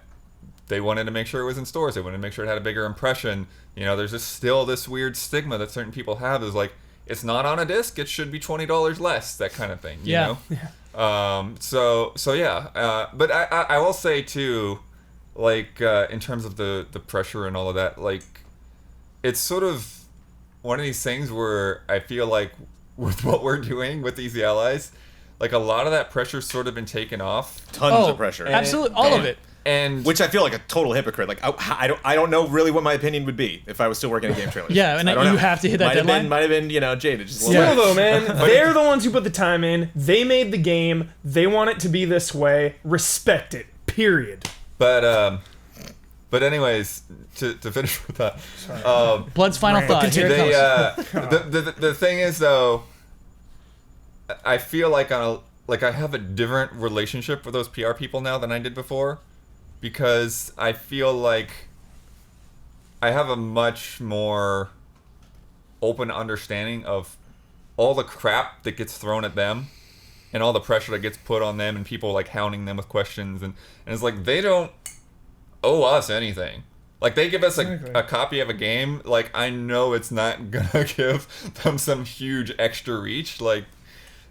they wanted to make sure it was in stores. They wanted to make sure it had a bigger impression. There's just still this weird stigma that certain people have is like, it's not on a disc, it should be $20 less, that kind of thing. You know? So yeah. But I will say too, like in terms of the pressure and all of that, like it's sort of one of these things where I feel like with what we're doing with these allies, like a lot of that pressure's sort of been taken off. Tons of pressure. Absolutely. All of it. And Which I feel like a total hypocrite. Like I don't know really what my opinion would be if I was still working at Game Trailers. Yeah, and I don't you know. have to hit that deadline. Might have been jaded. Just a little Still bit. though, man, they're the ones who put the time in. They made the game. They want it to be this way. Respect it. Period. but anyways, to finish with that, Blood's final Rant. thought. Here it comes. the thing is though, I feel like I have a different relationship with those PR people now than I did before, because I feel like I have a much more open understanding of all the crap that gets thrown at them and all the pressure that gets put on them and people like hounding them with questions, and it's like they don't owe us anything. Like they give us a copy of a game, like I know it's not gonna give them some huge extra reach. Like,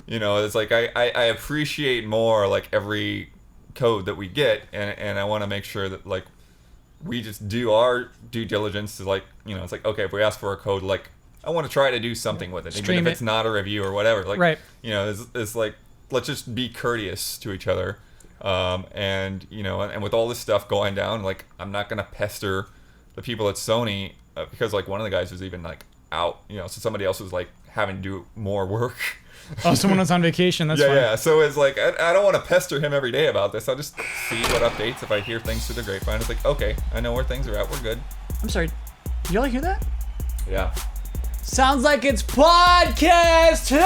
you know, it's like I appreciate more like every code that we get, and I want to make sure that like we just do our due diligence to like, you know, it's like, okay, if we ask for a code, like I want to try to do something with it, Stream even if it. it's not a review or whatever. Like, Right. you know, it's like, let's just be courteous to each other. And you know, and with all this stuff going down, like I'm not gonna pester the people at Sony because like one of the guys was even like out, you know, so somebody else was like having to do more work. Oh, someone was on vacation. That's Yeah, fine. yeah. So it's like I don't want to pester him every day about this. I'll just see what updates if I hear things through the grapevine. It's like, okay, I know where things are at. We're good. I'm sorry. Did y'all hear that? Yeah. Sounds like it's podcast time!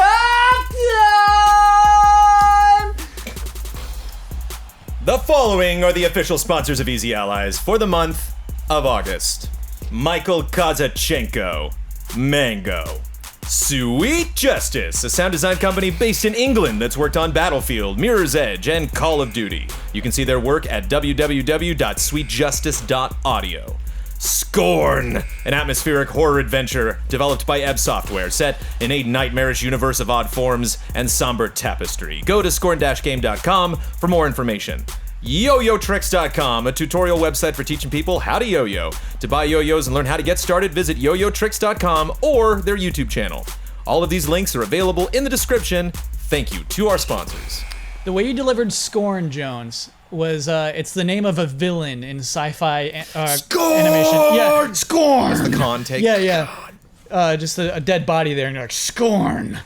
The following are the official sponsors of Easy Allies for the month of August. Michael Kazachenko, Mango. Sweet Justice, a sound design company based in England that's worked on Battlefield, Mirror's Edge, and Call of Duty. You can see their work at www.sweetjustice.audio. Scorn, an atmospheric horror adventure developed by Ebb Software, set in a nightmarish universe of odd forms and somber tapestry. Go to scorn-game.com for more information. YoYoTricks.com, a tutorial website for teaching people how to yo-yo. To buy yo-yos and learn how to get started, visit YoYoTricks.com or their YouTube channel. All of these links are available in the description. Thank you to our sponsors. The way you delivered Scorn, Jones, was it's the name of a villain in sci-fi animation. Yeah, Scorn. The con take. Yeah, yeah. Just a dead body there, and you're like, Scorn.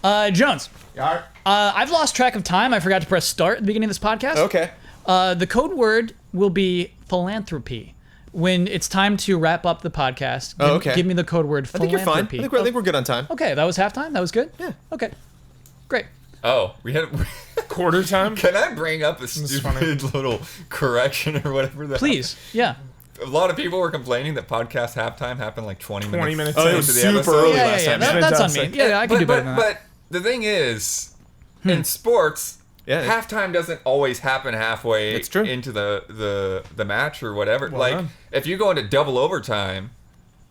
Jones. I've lost track of time. I forgot to press start at the beginning of this podcast. Okay. The code word will be philanthropy. When it's time to wrap up the podcast, give me the code word I think philanthropy. you're fine. I think we're good on time. Okay, that was halftime? That was good? Yeah. Okay, great. Oh, we had. Quarter time. Can I bring up a stupid little correction or whatever that? Please, yeah. A lot of people were complaining that podcast halftime happened like 20 minutes. Oh, it into was the super episode. early Yeah, last yeah, time. yeah. That's on me. Yeah, I can do better than that. But the thing is, in sports, halftime doesn't always happen halfway It's true. into the match or whatever. Well like done. if you go into double overtime,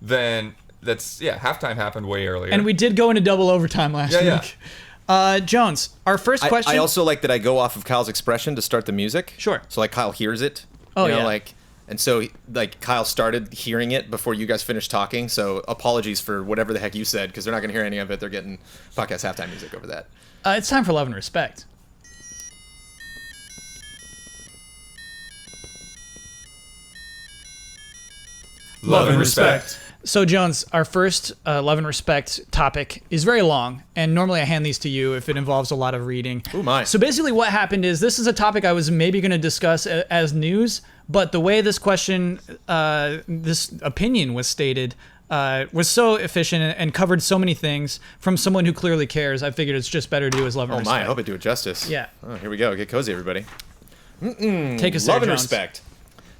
then halftime happened way earlier. And we did go into double overtime last Yeah. week. Jones, our first question. I also like that I go off of Kyle's expression to start the music. Sure. So like Kyle hears it. Oh, you know, yeah. like, and so like Kyle started hearing it before you guys finished talking. So apologies for whatever the heck you said, because they're not gonna hear any of it. They're getting podcast halftime music over that. It's time for love and respect. love and respect. So, Jones, our first love and respect topic is very long, and normally I hand these to you if it involves a lot of reading. Ooh, my. So basically what happened is this is a topic I was maybe going to discuss as news, but the way this question, this opinion was stated, was so efficient and covered so many things from someone who clearly cares, I figured it's just better to do as love and Oh respect. my, I hope I do it justice. Yeah. Oh, here we go. Get cozy, everybody. Take us there, Love and Jones. respect.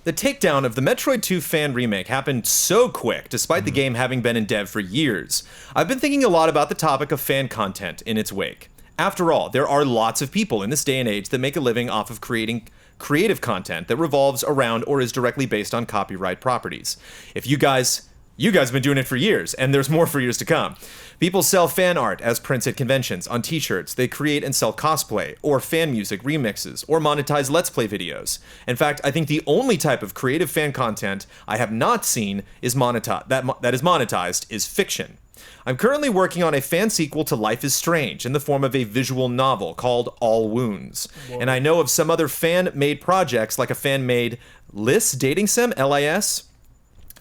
The takedown of the Metroid 2 fan remake happened so quick, despite the game having been in dev for years. I've been thinking a lot about the topic of fan content in its wake. After all, there are lots of people in this day and age that make a living off of creating creative content that revolves around or is directly based on copyright properties. If you guys have been doing it for years, and there's more for years to come. People sell fan art as prints at conventions, on t-shirts. They create and sell cosplay, or fan music remixes, or monetize Let's Play videos. In fact, I think the only type of creative fan content I have not seen is that is monetized is fiction. I'm currently working on a fan sequel to Life is Strange in the form of a visual novel called All Wounds. Whoa. And I know of some other fan-made projects, like a fan-made LIS dating sim, LIS.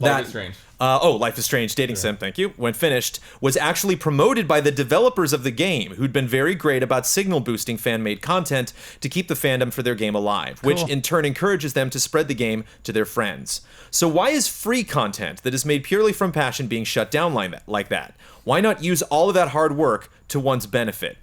Life is Strange. Life is Strange dating sim, thank you, when finished, was actually promoted by the developers of the game, who'd been very great about signal boosting fan-made content to keep the fandom for their game alive, which in turn encourages them to spread the game to their friends. So why is free content that is made purely from passion being shut down like that? Why not use all of that hard work to one's benefit?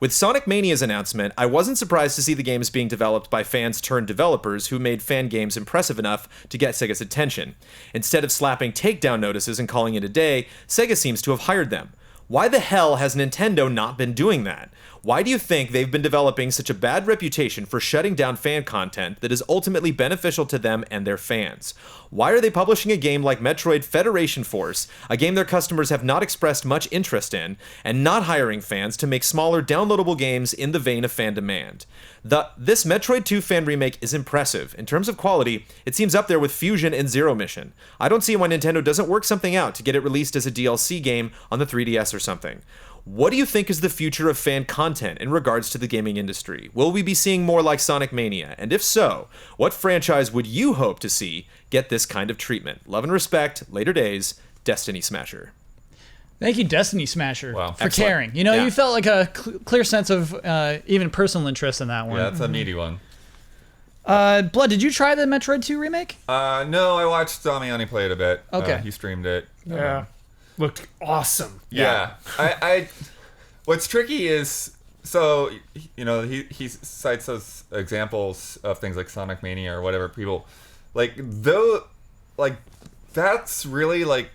With Sonic Mania's announcement, I wasn't surprised to see the games being developed by fans turned developers who made fan games impressive enough to get Sega's attention. Instead of slapping takedown notices and calling it a day, Sega seems to have hired them. Why the hell has Nintendo not been doing that? Why do you think they've been developing such a bad reputation for shutting down fan content that is ultimately beneficial to them and their fans? Why are they publishing a game like Metroid Federation Force, a game their customers have not expressed much interest in, and not hiring fans to make smaller downloadable games in the vein of fan demand? This Metroid 2 fan remake is impressive. In terms of quality, it seems up there with Fusion and Zero Mission. I don't see why Nintendo doesn't work something out to get it released as a DLC game on the 3DS or something. What do you think is the future of fan content in regards to the gaming industry? Will we be seeing more like Sonic Mania? And if so, what franchise would you hope to see get this kind of treatment? Love and respect, later days, Destiny Smasher. Thank you, Destiny Smasher, for Excellent. caring. You felt like a clear sense of even personal interest in that one. Yeah, that's a meaty one. Blood, did you try the Metroid 2 remake? No, I watched Damiani play it a bit. Okay. He streamed it. Yeah. Looked awesome. Yeah. I what's tricky is, so, he cites those examples of things like Sonic Mania or whatever. People, that's really,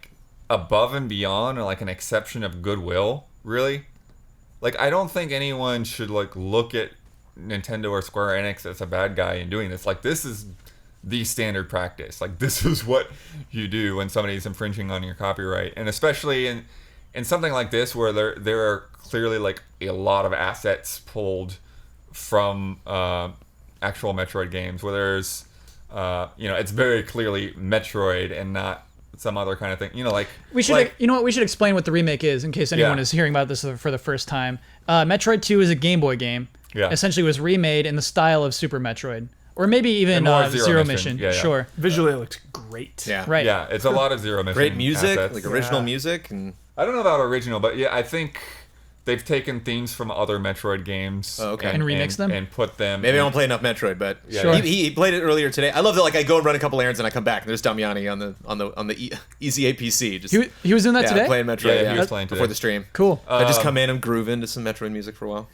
above and beyond, or, an exception of goodwill, really. I don't think anyone should, look at Nintendo or Square Enix as a bad guy in doing this. This is the standard practice. This is what you do when somebody's infringing on your copyright, and especially in something like this where there are clearly a lot of assets pulled from actual Metroid games, where there's it's very clearly Metroid and not some other kind of thing. We should explain what the remake is in case anyone is hearing about this for the first time. Metroid 2 is a Game Boy game. Yeah. Essentially was remade in the style of Super Metroid. Or maybe even Zero Mission. Yeah. Sure. Visually, it looked great. Yeah. Right. Yeah, it's a lot of Zero Mission. Great music, assets. original music. And I don't know about original, but yeah, I think they've taken themes from other Metroid games and remixed them and put them. Maybe I don't play enough Metroid, but Sure. he played it earlier today. I love that. I go and run a couple errands and I come back and there's Damiani on the Easy APC. Just he was doing that today? Playing Metroid. Yeah, he was playing today before the stream. Cool. I just come in and groove into some Metroid music for a while.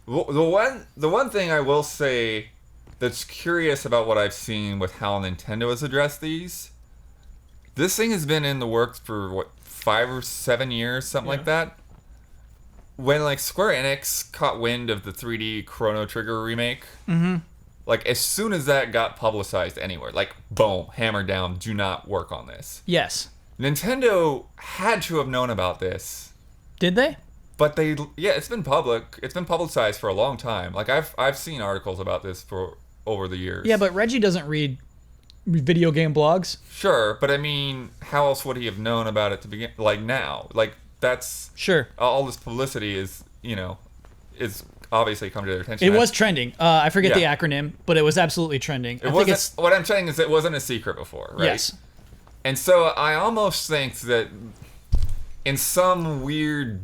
The one thing I will say that's curious about what I've seen with how Nintendo has addressed these. This thing has been in the works for 5 or 7 years, something like that. When Square Enix caught wind of the 3D Chrono Trigger remake, as soon as that got publicized anywhere, boom, hammer down, do not work on this. Yes. Nintendo had to have known about this. Did they? But it's been public. It's been publicized for a long time. I've seen articles about this for over the years. Yeah, but Reggie doesn't read video game blogs. Sure, but I mean, how else would he have known about it to begin? Now, that's sure. All this publicity is obviously come to their attention. It was trending. I forget the acronym, but it was absolutely trending. What I'm saying is, it wasn't a secret before, right? Yes. And so I almost think that, in some weird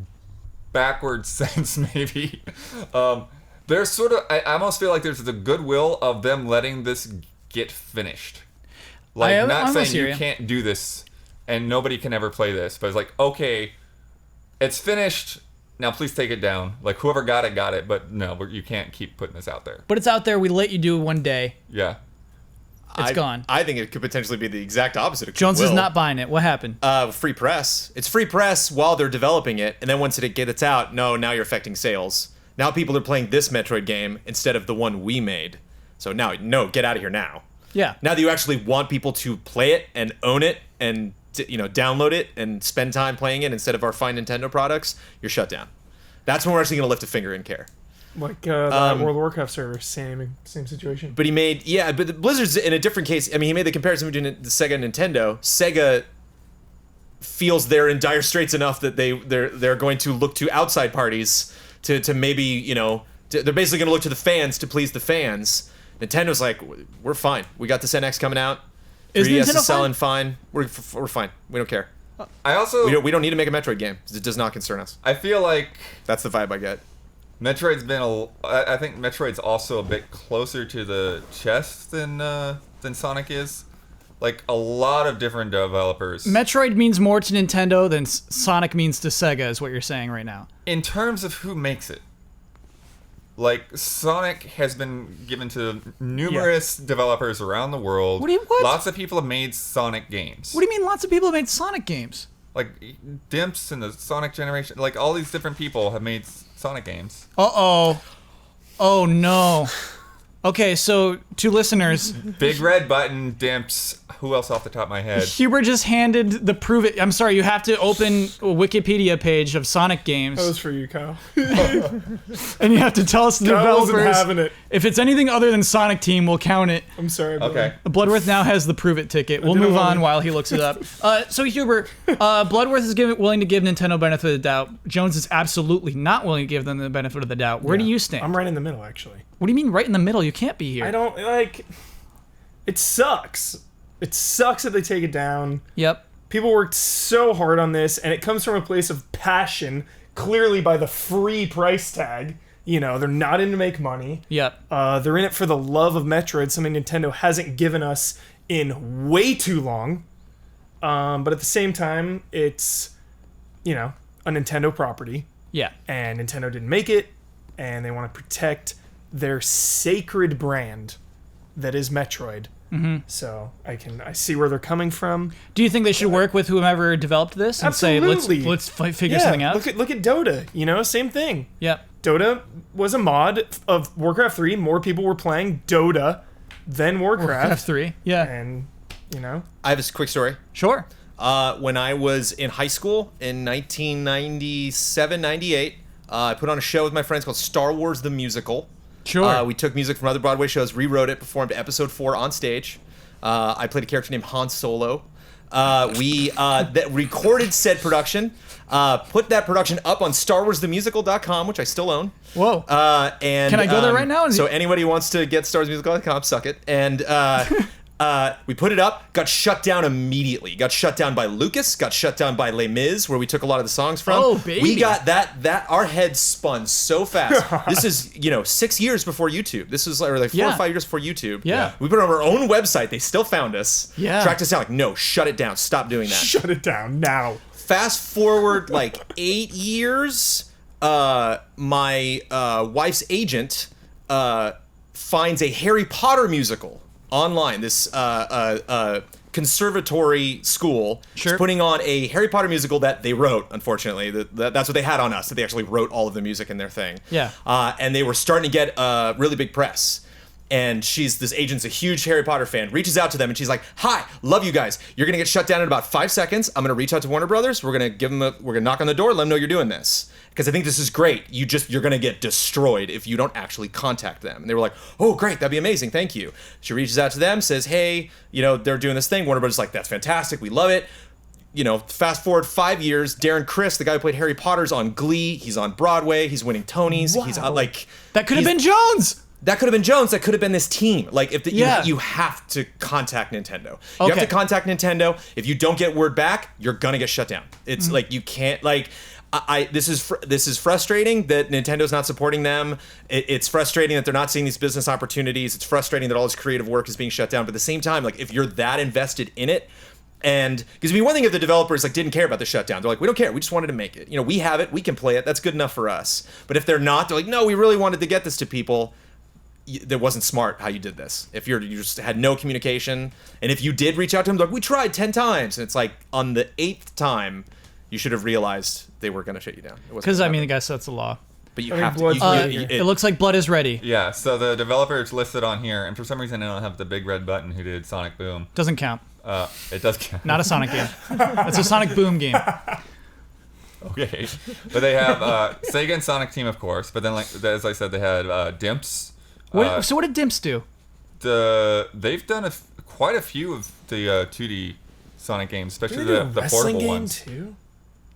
backward sense, maybe, there's sort of, I almost feel like there's the goodwill of them letting this get finished. Not saying you can't do this and nobody can ever play this, but it's okay, it's finished, now please take it down. Whoever got it, but no, you can't keep putting this out there. But it's out there, we let you do it one day. Yeah. It's gone. I think it could potentially be the exact opposite of Jones goodwill. is not buying it. What happened? Free press. It's free press while they're developing it, and then once it gets out, now you're affecting sales. Now people are playing this Metroid game instead of the one we made. So now, no, get out of here now. Yeah. Now that you actually want people to play it and own it and download it and spend time playing it instead of our fine Nintendo products, you're shut down. That's when we're actually going to lift a finger and care. The World of Warcraft server, same situation. But but Blizzard's in a different case. I mean, he made the comparison between the Sega and Nintendo. Sega feels they're in dire straits enough that they're going to look to outside parties to maybe, you know, they're basically going to look to the fans to please the fans. Nintendo's like, we're fine. We got this NX coming out. Is 3DS Nintendo is selling fine. We're fine. We don't care. I also We don't need to make a Metroid game. It does not concern us. I feel like That's the vibe I get. Metroid's been I think Metroid's also a bit closer to the chest than Sonic is. Like a lot of different developers. Metroid means more to Nintendo than Sonic means to Sega, is what you're saying right now. In terms of who makes it. Like, Sonic has been given to numerous developers around the world. What? Lots of people have made Sonic games. What do you mean lots of people have made Sonic games? Like, Dimps and the Sonic generation. Like, all these different people have made Sonic games. Uh-oh. Oh, no. Okay, so, to listeners... Big Red Button, Dimps. Who else off the top of my head? Hubert just handed the prove it. I'm sorry, you have to open a Wikipedia page of Sonic games. That was for you, Kyle. And you have to tell us the Kyle wasn't developers. having it. If it's anything other than Sonic Team, we'll count it. I'm sorry. Brother. Okay. Bloodworth now has the prove it ticket. We'll didn't move want on to- while he looks it up. So Hubert, Bloodworth is willing to give Nintendo benefit of the doubt. Jones is absolutely not willing to give them the benefit of the doubt. Where do you stand? I'm right in the middle, actually. What do you mean right in the middle? You can't be here. I don't like. It sucks. It sucks that they take it down. Yep. People worked so hard on this, and it comes from a place of passion, clearly by the free price tag. You know, they're not in to make money. Yep. They're in it for the love of Metroid, something Nintendo hasn't given us in way too long. But at the same time, it's, you know, a Nintendo property, Yeah. and Nintendo didn't make it, and they want to protect their sacred brand that is Metroid. Mm-hmm. So I see where they're coming from. Do you think they should work with whomever developed this and Absolutely. say let's figure something out? Look at Dota. You know, same thing. Yep. Dota was a mod of Warcraft 3. More people were playing Dota than Warcraft. F3. Yeah. And, you know. I have a quick story. Sure. When I was in high school in 1997, 98, I put on a show with my friends called Star Wars the Musical. Sure. We took music from other Broadway shows, rewrote it, performed episode 4 on stage. I played a character named Han Solo. We recorded said production, put that production up on StarWarsTheMusical.com, which I still own. Whoa. And Can I go there right now? So anybody who wants to get StarWarsTheMusical.com, suck it. And we put it up, got shut down immediately. Got shut down by Lucas, got shut down by Les Mis, where we took a lot of the songs from. Oh, baby. We got that our heads spun so fast. This is, 6 years before YouTube. This was like 4 or 5 years before YouTube. Yeah. We put it on our own website. They still found us. Yeah. Tracked us down like, no, shut it down. Stop doing that. Shut it down now. Fast forward like 8 years, my wife's agent finds a Harry Potter musical online. This conservatory school is putting on a Harry Potter musical that they wrote, unfortunately. That's what they had on us, that they actually wrote all of the music in their thing. Yeah. And they were starting to get really big press. And this agent's a huge Harry Potter fan, reaches out to them and she's like, "Hi, love you guys. You're gonna get shut down in about 5 seconds. I'm gonna reach out to Warner Brothers. We're gonna knock on the door, let them know you're doing this. Because I think this is great. You're gonna get destroyed if you don't actually contact them." And they were like, "Oh, great, that'd be amazing, thank you." She reaches out to them, says, "Hey, they're doing this thing." Warner Brothers is like, "That's fantastic, we love it." Fast forward 5 years, Darren Criss, the guy who played Harry Potter's on Glee, he's on Broadway, he's winning Tonys, he's like... That could have been Jones! That could have been Jones. That could have been this team. Like, Yeah. you have to contact Nintendo. You Okay. have to contact Nintendo. If you don't get word back, you're gonna get shut down. It's like you can't like. This is frustrating that Nintendo's not supporting them. It's frustrating that they're not seeing these business opportunities. It's frustrating that all this creative work is being shut down. But at the same time, like if you're that invested in it. And because one thing if the developers didn't care about the shutdown, they're like, we don't care, we just wanted to make it. We have it, we can play it, that's good enough for us. But if they're not, they're like, no, we really wanted to get this to people. That wasn't smart how you did this. If you just had no communication, and if you did reach out to them, like we tried 10 times, and it's like on the 8th time, you should have realized they were going to shut you down. Because I guess that's the law. But you I mean, have to. Blood's It looks like Blood is ready. Yeah, so the developers listed on here, and for some reason I don't have the Big Red Button who did Sonic Boom. Doesn't count. It does count. Not a Sonic game. It's a Sonic Boom game. Okay. But they have Sega and Sonic Team, of course, but then, as I said, they had Dimps. So what did Dimps do? They've done quite a few of the 2D Sonic games, especially Did they do a the wrestling portable game ones. too?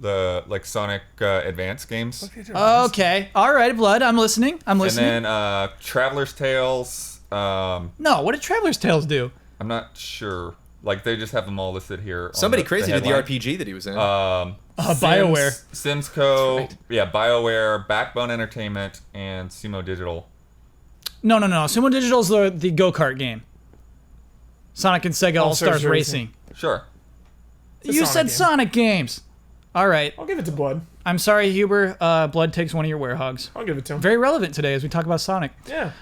The like Sonic Advance games. Okay. All right, Blood. I'm listening. I'm listening. And then Traveler's Tales. No, what did Traveler's Tales do? I'm not sure. Like they just have them all listed here. Somebody on crazy did the headline. RPG that he was in. BioWare. Simsco. Right. Yeah, BioWare, Backbone Entertainment, and Sumo Digital. No. Sumo Digital's the go-kart game. Sonic and Sega All-Stars Racing. Sure. a You Sonic said game. Sonic games. All right. I'll give it to Blood. I'm sorry, Huber. Blood takes one of your werehogs. I'll give it to him. Very relevant today as we talk about Sonic. Yeah.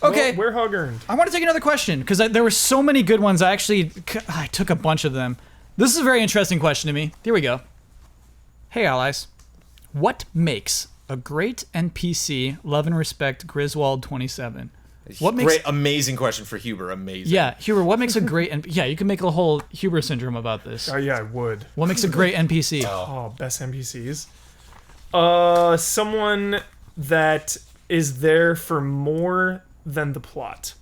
Okay. Well, Werehog earned. I want to take another question because there were so many good ones. I took a bunch of them. This is a very interesting question to me. Here we go. Hey, allies. What makes a great NPC? Love and respect, Griswold 27. What makes Great, amazing question for Huber. Amazing. Yeah, Huber, what makes a great yeah, you can make a whole Huber syndrome about this. Oh yeah, I would. What makes a great NPC? Oh, best NPCs. Someone that is there for more than the plot.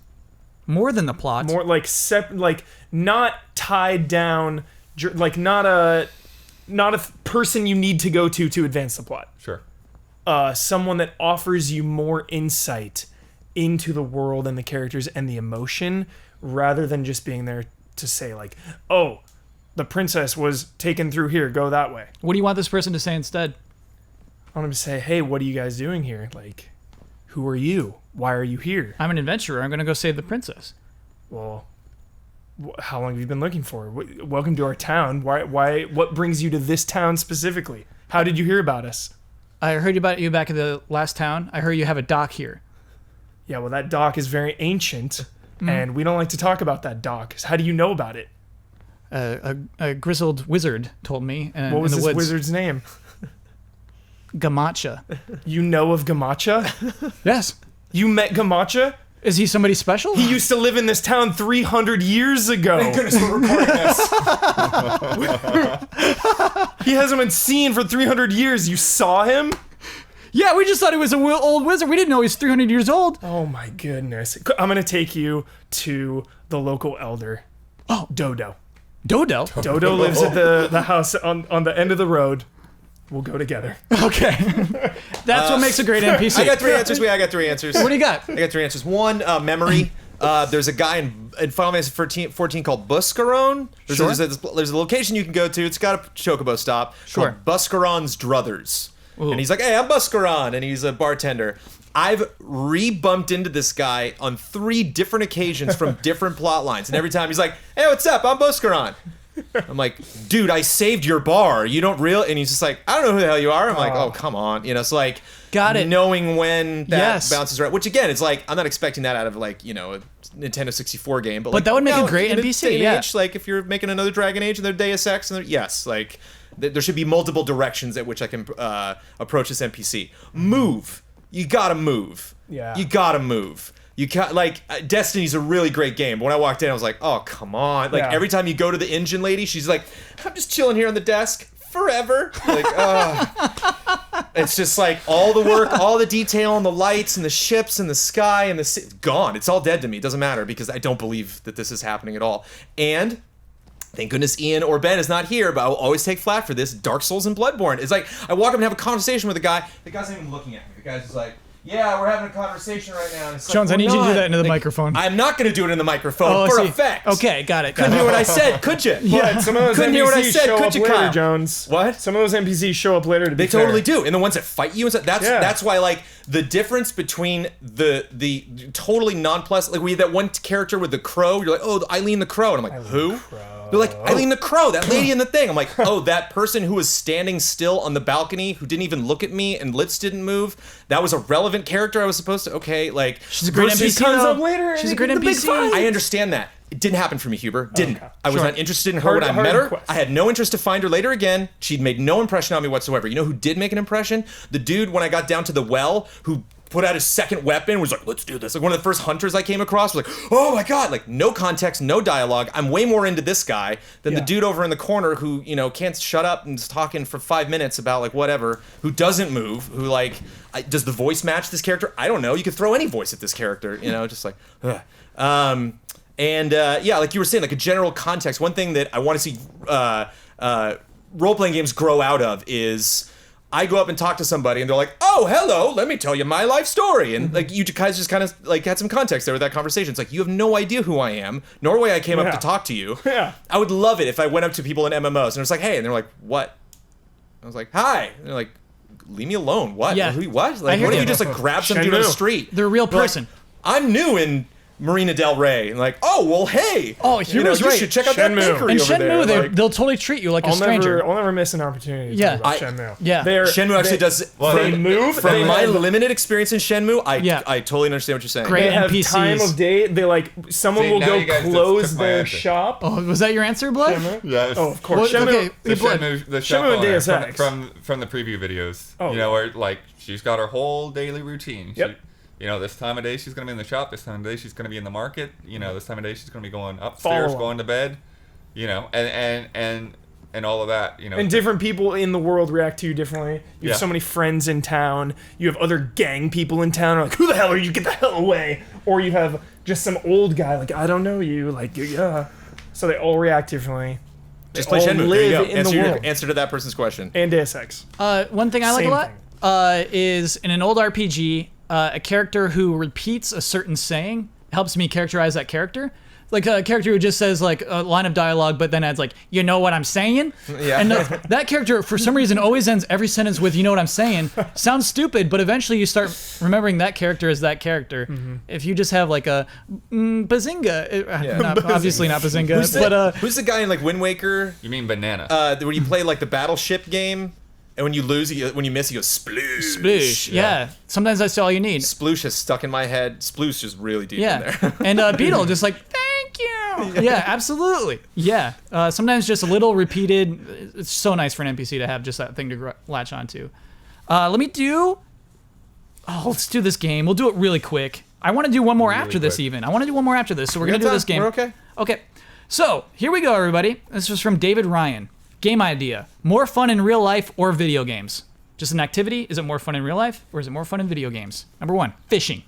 More than the plot. More like not tied down, like not a person you need to go to advance the plot. Sure. Someone that offers you more insight into the world and the characters and the emotion, rather than just being there to say like, oh, the princess was taken through here, go that way. What do you want this person to say instead? I want him to say, hey, what are you guys doing here? Like, who are you? Why are you here? I'm an adventurer. I'm going to go save the princess. Well, how long have you been looking for? Welcome to our town. Why? What brings you to this town specifically? How did you hear about us? I heard about you back at the last town. I heard you have a dock here. Yeah, well, that dock is very ancient, and we don't like to talk about that dock. How do you know about it? A grizzled wizard told me What in was the this woods. wizard's name? Gamacha. You know of Gamacha? Yes. You met Gamacha? Is he somebody special? He used to live in this town 300 years ago. We're recording this. He hasn't been seen for 300 years. You saw him? Yeah, we just thought he was an old wizard. We didn't know he was 300 years old. Oh my goodness. I'm going to take you to the local elder. Oh. Dodo. Dodo? Dodo lives at the house on the end of the road. We'll go together. Okay. That's what makes a great NPC. I got three answers. I got three answers. What do you got? I got three answers. One, memory. There's a guy in Final Fantasy 14 called Buscaron. Sure. There's a location you can go to. It's got a chocobo stop. Sure. Called Buscaron's Druthers. Ooh. And he's like, hey, I'm Buscaron. And he's a bartender. I've re-bumped into this guy on 3 different occasions from different plot lines. And every time he's like, hey, what's up? I'm Buscaron. I'm like, dude, I saved your bar. You don't and he's just like, I don't know who the hell you are. I'm like, oh, come on. You know, it's like, Got it. knowing when that Yes. bounces around. Which again, it's like, I'm not expecting that out of like, you know, a Nintendo 64 game. But like, that would make a no, great in NPC, day and yeah. age, like if you're making another Dragon Age and they're Deus Ex, and yes, like there should be multiple directions at which I can approach this NPC. Move. You gotta move. Yeah. You gotta move. You can't, like, Destiny's a really great game. But when I walked in, I was like, oh, come on. Like, Yeah. every time you go to the engine lady, she's like, I'm just chilling here on the desk forever. Like, it's just like all the work, all the detail and the lights and the ships and the sky and the gone. It's all dead to me. It doesn't matter because I don't believe that this is happening at all. And thank goodness Ian or Ben is not here, but I will always take flat for this. Dark Souls and Bloodborne. It's like, I walk up and have a conversation with a guy. The guy's not even looking at me. The guy's just like, yeah, we're having a conversation right now. And it's Jones, like, I need you to we're do not. that into the Like, microphone. I'm not going to do it in the microphone I for see. effect. Okay, got it. Couldn't hear what I said, could you? But some of those Couldn't NPCs hear what I said, show could up you, later, Kyle? Jones. What? Some of those NPCs show up later to be They totally fair. do, and the ones that fight you and stuff. That's why, like, the difference between the totally nonplussed, like we had that one character with the crow. You're like, oh, Eileen the Crow, and I'm like, who? They're like, Eileen the Crow, that lady in the thing. I'm like, oh, that person who was standing still on the balcony, who didn't even look at me and lips didn't move. That was a relevant character I was supposed to. Okay, like She's a great Versus NPC. comes though. up later She's a and great the big NPC. fight. I understand that. It didn't happen for me, Huber. Didn't. Okay. I was Sure. not interested in her Hard- when I hard met her. request. I had no interest to find her later again. She'd made no impression on me whatsoever. You know who did make an impression? The dude when I got down to the well who put out his second weapon, was like, let's do this. Like one of the first hunters I came across was like, oh my God, like no context, no dialogue. I'm way more into this guy than the Yeah. dude over in the corner who, you know, can't shut up and is talking for 5 minutes about like whatever, who doesn't move, who like, does the voice match this character? I don't know. You could throw any voice at this character, you know, just like, ugh. And yeah, like you were saying, like a general context. One thing that I want to see role-playing games grow out of is I go up and talk to somebody and they're like, oh, hello, let me tell you my life story. And like you guys just kind of like had some context there with that conversation. It's like, you have no idea who I am, nor why I came up to talk to you. Yeah. I would love it if I went up to people in MMOs and it was like, hey, and they're like, what? I was like, hi. And they're like, leave me alone. What? Yeah. What? Like, hear what if you. you just like grab some dude on the Shenmue. street? They're a real They're like, person. I'm new in Marina Del Rey. And like, oh, well, hey. Oh, he was you right. should check out that Shenmue. bakery In over Shenmue, there. Like, they'll totally treat you like a stranger. I'll never miss an opportunity to Yeah. talk about Shenmue. Yeah. Shenmue actually does. They move. From they my have, limited experience in Shenmue, Yeah. I totally understand what you're saying. Great. they have NPCs. time of day. They like someone See, will now go you guys just close took my their answer. shop. Oh, was that your answer, Blood? Shenmue? Yes. Oh, of course. What- Shenmue. okay, The Blood. Shenmue, the shop Shenmue and owner Deus Ex. from the preview videos. Oh, you know, where like she's got her whole daily routine. Yep. She, you know, this time of day she's gonna be in the shop. This time of day she's gonna be in the market. You know, this time of day she's gonna be going upstairs, Follow going to bed. You know, and all of that. You know, And different people in the world react to you differently. You have Yeah. so many friends in town. You have other gang people in town. Are like, who the hell are you? Get the hell away! Or you have just some old guy like, I don't know you. Like, yeah. So they all react differently. Just They play all Shenmue. There you go. live in the world. Answer to that person's question. And Deus Ex. One thing I like Same a lot thing. is in an old RPG, a character who repeats a certain saying helps me characterize that character. Like a character who just says like a line of dialogue, but then adds like, you know what I'm saying? Yeah. And that character, for some reason, always ends every sentence with, you know what I'm saying? Sounds stupid, but eventually you start remembering that character as that character. If you just have like a bazinga, obviously not bazinga, Who's the guy in like Wind Waker? you mean banana? Where you play like the battleship game, and when you lose, when you miss, you go sploosh. sploosh. Yeah. Sometimes that's all you need. Sploosh is stuck in my head. Sploosh is really deep in Yeah. there. And Beetle just like, thank you. Yeah, absolutely. Yeah. Sometimes just a little repeated. It's so nice for an NPC to have just that thing to latch onto. Let's do this game. We'll do it really quick. I want to do one more Really after this quick. even. I want to do one more after this, so we're We going got to do this time. game. We're okay. Okay. So, here we go, everybody. This was from David Ryan. Game idea. More fun in real life or video games? Just an activity? Is it more fun in real life or is it more fun in video games? Number 1, fishing.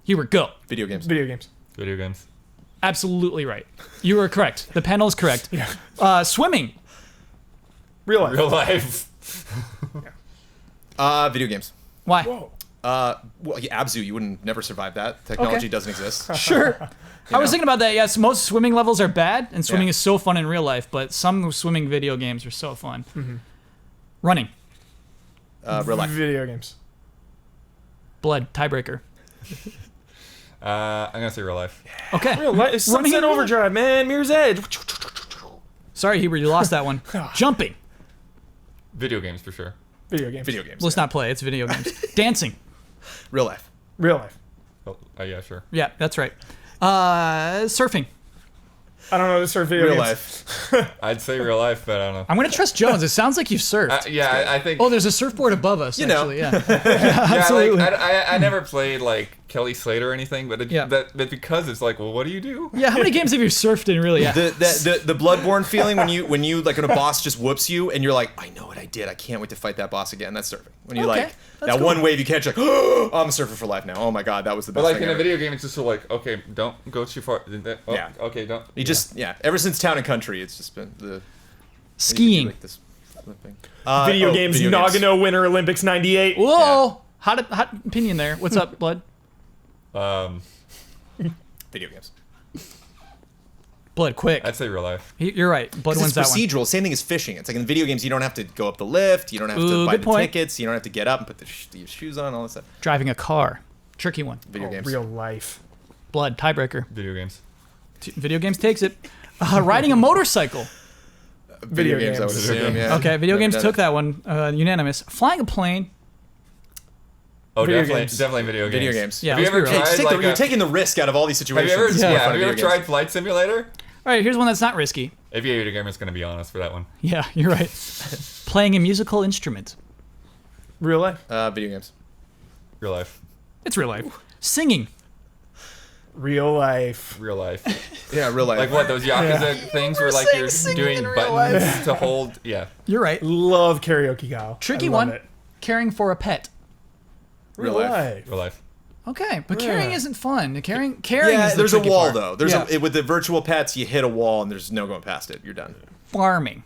Hubert, go. Video games. Video games. Video games. Absolutely right. You are correct. The panel is correct. Swimming. Real life. Real life. Video games. Why? Whoa. Well, yeah, Abzu, you wouldn't never survive that. Technology Okay. doesn't exist. Sure. I was know? thinking about that. Yes, most swimming levels are bad, and swimming Yeah. is so fun in real life, but some swimming video games are so fun. Running. Real life. Video games. Blood. Tiebreaker. I'm gonna say real life. Okay. Real life. It's Running Sunset in real- Overdrive, man. Mirror's Edge. Sorry, Hubert, you lost that one. Jumping. Video games for sure. Video games. Video games. Let's not play. It's video games. Dancing. Real life. Real life. Oh, yeah, sure. Yeah, that's right. Surfing. I don't know. This are video Real games. life. I'd say real life, but I don't know. I'm going to trust Jones. It sounds like you've surfed. Yeah, I think. Oh, there's a surfboard above us, You know. actually. Yeah. yeah, absolutely. like, I never played like Kelly Slater or anything, but Yeah. but because it's like, well, what do you do? Yeah, how many games have you surfed in, really? Yeah. The Bloodborne feeling when you like when a boss just whoops you and you're like, I know what I did. I can't wait to fight that boss again. That's surfing. When you Okay, like that's that cool. one wave you catch, like, oh, I'm a surfer for life now. Oh my god, that was the But best like thing in a ever. video game, it's just sort of like, okay, don't go too far. Oh, Yeah. Okay, don't. You just ever since Town and Country, it's just been the Skiing. like this thing. Video games. video games. Nagano Winter Olympics '98. Whoa. Hot opinion there. What's up, Blood? Video games. Blood, quick. I'd say real life. You're right. Blood It's wins that one. procedural. Same thing as fishing. It's like in video games, you don't have to go up the lift. You don't have to Ooh, buy good the point. tickets. You don't have to get up and put your shoes on. All this stuff. Driving a car. Tricky one. Video games. Real life. Blood, tiebreaker. Video games. Video games takes it. Riding a motorcycle. Video games. I would games. assume. Yeah. Okay, video Never games done took it. that one. Unanimous. Flying a plane. Oh, Video definitely, games. definitely video games. Video games. Yeah, Have you let's be ever real. Hey, tried just take like you're a- taking the risk out of all these Have situations. you ever? It's Yeah. more fun Have you video ever games. tried Flight Simulator? All right, here's one that's not risky. Aviator Gamer's gonna be honest for that one. Yeah, you're right. Playing a musical instrument. Real life. Video games. Real life. It's real life. Singing. Real life. Real life. Yeah, real life. Like what? Those Yakuza things where like you're saying doing singing in real buttons to hold. Yeah. You're right. Love karaoke, Kyle. Tricky I love one. It. Caring for a pet. Real Real life. life. Real life. Okay, but carrying isn't fun. Carrying Yeah, is the there's a tricky wall part. though. There's Yeah. with the virtual pets, you hit a wall and there's no going past it. You're done. Farming.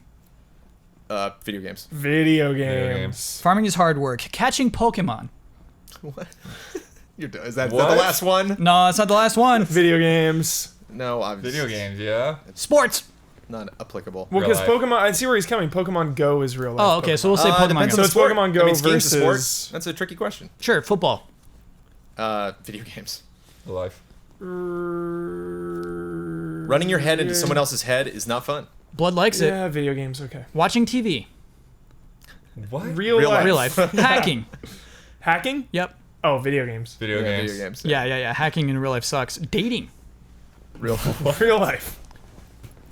Video games. Video Video games. Farming is hard work. Catching Pokemon. What? You're done. Is that the What? last one? No, it's not the last one. Video games. No, obviously. Video games, yeah. Sports. Not applicable. Well, Real because life. Pokemon, I see where he's coming. Pokemon Go is real life. Oh, okay, so we'll say It Pokemon depends Go. on the So it's sport. Pokemon Go I mean, games a sport. versus- That's a tricky question. Sure, football. Video games. Real life. Running your head into someone else's head is not fun. Blood likes it. Yeah, video games. Okay. Watching TV. What? Real Real life. Real life. Hacking. Hacking? Yep. Oh, video games. Video Yeah, games. video games. Yeah. Hacking in real life sucks. Dating. Real. Real life.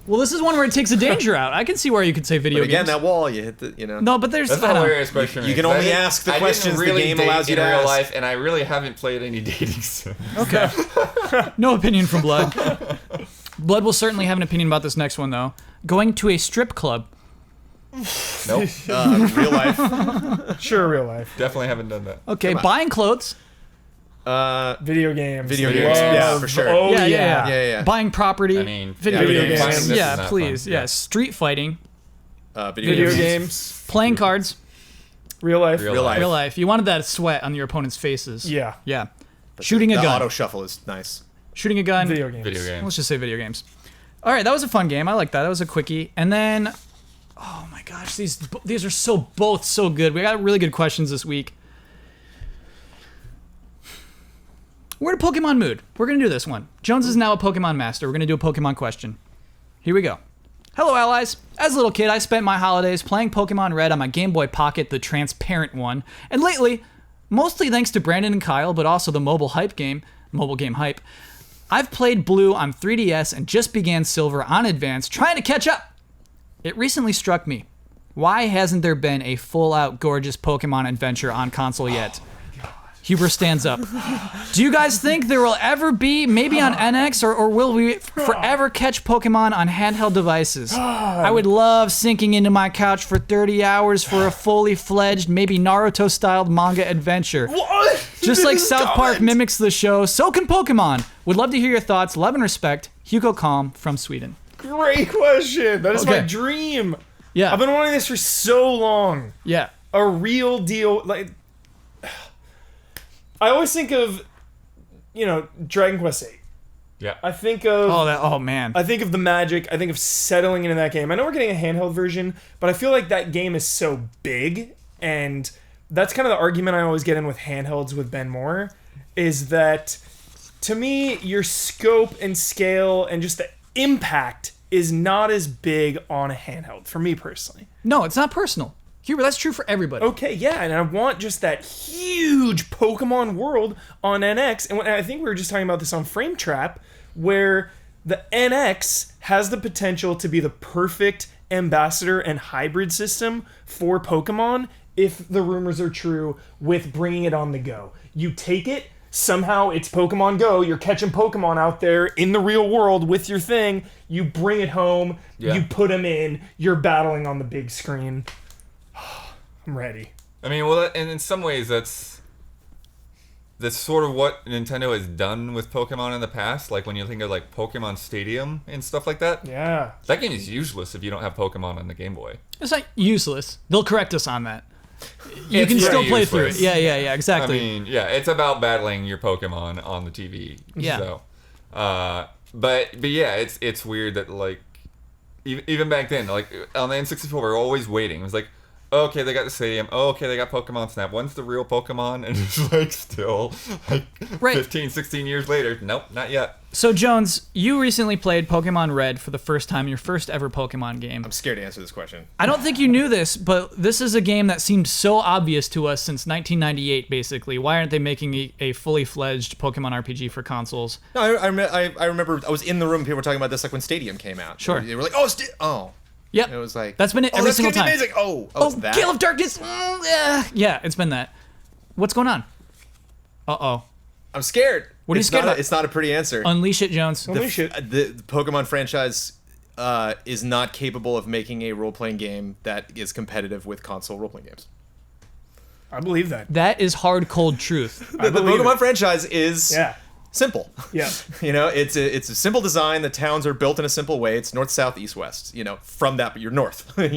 Well, this is one where it takes the danger out. I can see where you could say video But again, games. that wall, you hit the, you know. No, but there's That's I a don't- hilarious question. You can because only I didn't- ask the I didn't questions the really game date allows you in to real ask. life, and I really haven't played any dating sims. Okay. No opinion from Blood. Blood will certainly have an opinion about this next one, though. Going to a strip club. Nope. Real life. Sure, real life. Definitely haven't done that. Okay, Come on. buying clothes. Video games. Video games. Love- Yeah, for sure. Oh, yeah, yeah. Yeah. Buying property. I mean, video video games. games. This is Yeah, not please. fun. Yeah. Yeah. Street fighting. Video Video games. games. Playing cards. Real life. Real Real life. Real life. You wanted that sweat on your opponent's faces. Yeah. Yeah. Shooting a The gun. auto shuffle is nice. Shooting a gun. Video games. Video games. Let's just say video games. All right, that was a fun game. I like that. That was a quickie. And then, oh my gosh, these are both so good. We got really good questions this week. We're in a Pokemon mood. We're gonna do this one. Jones is now a Pokemon master. We're gonna do a Pokemon question. Here we go. Hello, allies. As a little kid, I spent my holidays playing Pokemon Red on my Game Boy Pocket, the transparent one. And lately, mostly thanks to Brandon and Kyle, but also the mobile game hype, I've played Blue on 3DS and just began Silver on Advance, trying to catch up. It recently struck me. Why hasn't there been a full-out gorgeous Pokemon adventure on console yet? Huber stands up. Do you guys think there will ever be, maybe on NX, or will we forever catch Pokemon on handheld devices? I would love sinking into my couch for 30 hours for a fully fledged, maybe Naruto-styled manga adventure. What? Just like South Park mimics the show, so can Pokemon. Would love to hear your thoughts. Love and respect. Hugo Calm from Sweden. Great question. That is my Okay. dream. Yeah. I've been wanting this for so long. Yeah. A real deal. Like, I always think of, Dragon Quest VIII. Yeah. I think of. Oh man. I think of the magic. I think of settling into that game. I know we're getting a handheld version, but I feel like that game is so big, and that's kind of the argument I always get in with handhelds with Ben Moore, is that to me, your scope and scale and just the impact is not as big on a handheld for me personally. No, it's not personal. Huber, that's true for everybody. Okay, yeah, and I want just that huge Pokemon world on NX. And I think we were just talking about this on Frame Trap, where the NX has the potential to be the perfect ambassador and hybrid system for Pokemon if the rumors are true with bringing it on the go. You take it, somehow it's Pokemon Go, you're catching Pokemon out there in the real world with your thing, you bring it home, Yeah. you put them in, you're battling on the big screen. I'm ready. I mean, well, and in some ways, that's sort of what Nintendo has done with Pokemon in the past. Like when you think of like Pokemon Stadium and stuff like that. Yeah. That game is useless if you don't have Pokemon on the Game Boy. It's not useless. They'll correct us on that. You It's can still very play through it. useless. Yeah, I exactly. mean, yeah, it's about battling your Pokemon on the TV. Yeah. So, but yeah, it's weird that like even back then, like on the N64, we were always waiting. It was like, okay, they got the stadium. Oh, okay, they got Pokemon Snap. When's the real Pokemon? And it's like still like Right. 15, 16 years later. Nope, not yet. So, Jones, you recently played Pokemon Red for the first time, your first ever Pokemon game. I'm scared to answer this question. I don't think you knew this, but this is a game that seemed so obvious to us since 1998, basically. Why aren't they making a fully fledged Pokemon RPG for consoles? No, I remember I was in the room. People were talking about this like when Stadium came out. Sure. They were like, oh. Yep. It was like That's been it oh, every that's single gonna be time. amazing. Oh, Oh, it's that. Gale of Darkness! Yeah, it's been that. What's going on? Uh-oh. I'm scared. What are you It's scared not about? It's not a pretty answer. Unleash it, Jones. Unleash it. The Pokemon franchise is not capable of making a role-playing game that is competitive with console role-playing games. I believe that. That is hard, cold truth. The believe Pokemon it. franchise is simple. Yeah. You know, it's a simple design. The towns are built in a simple way. It's north, south, east, west. You know, from that, but you're north. And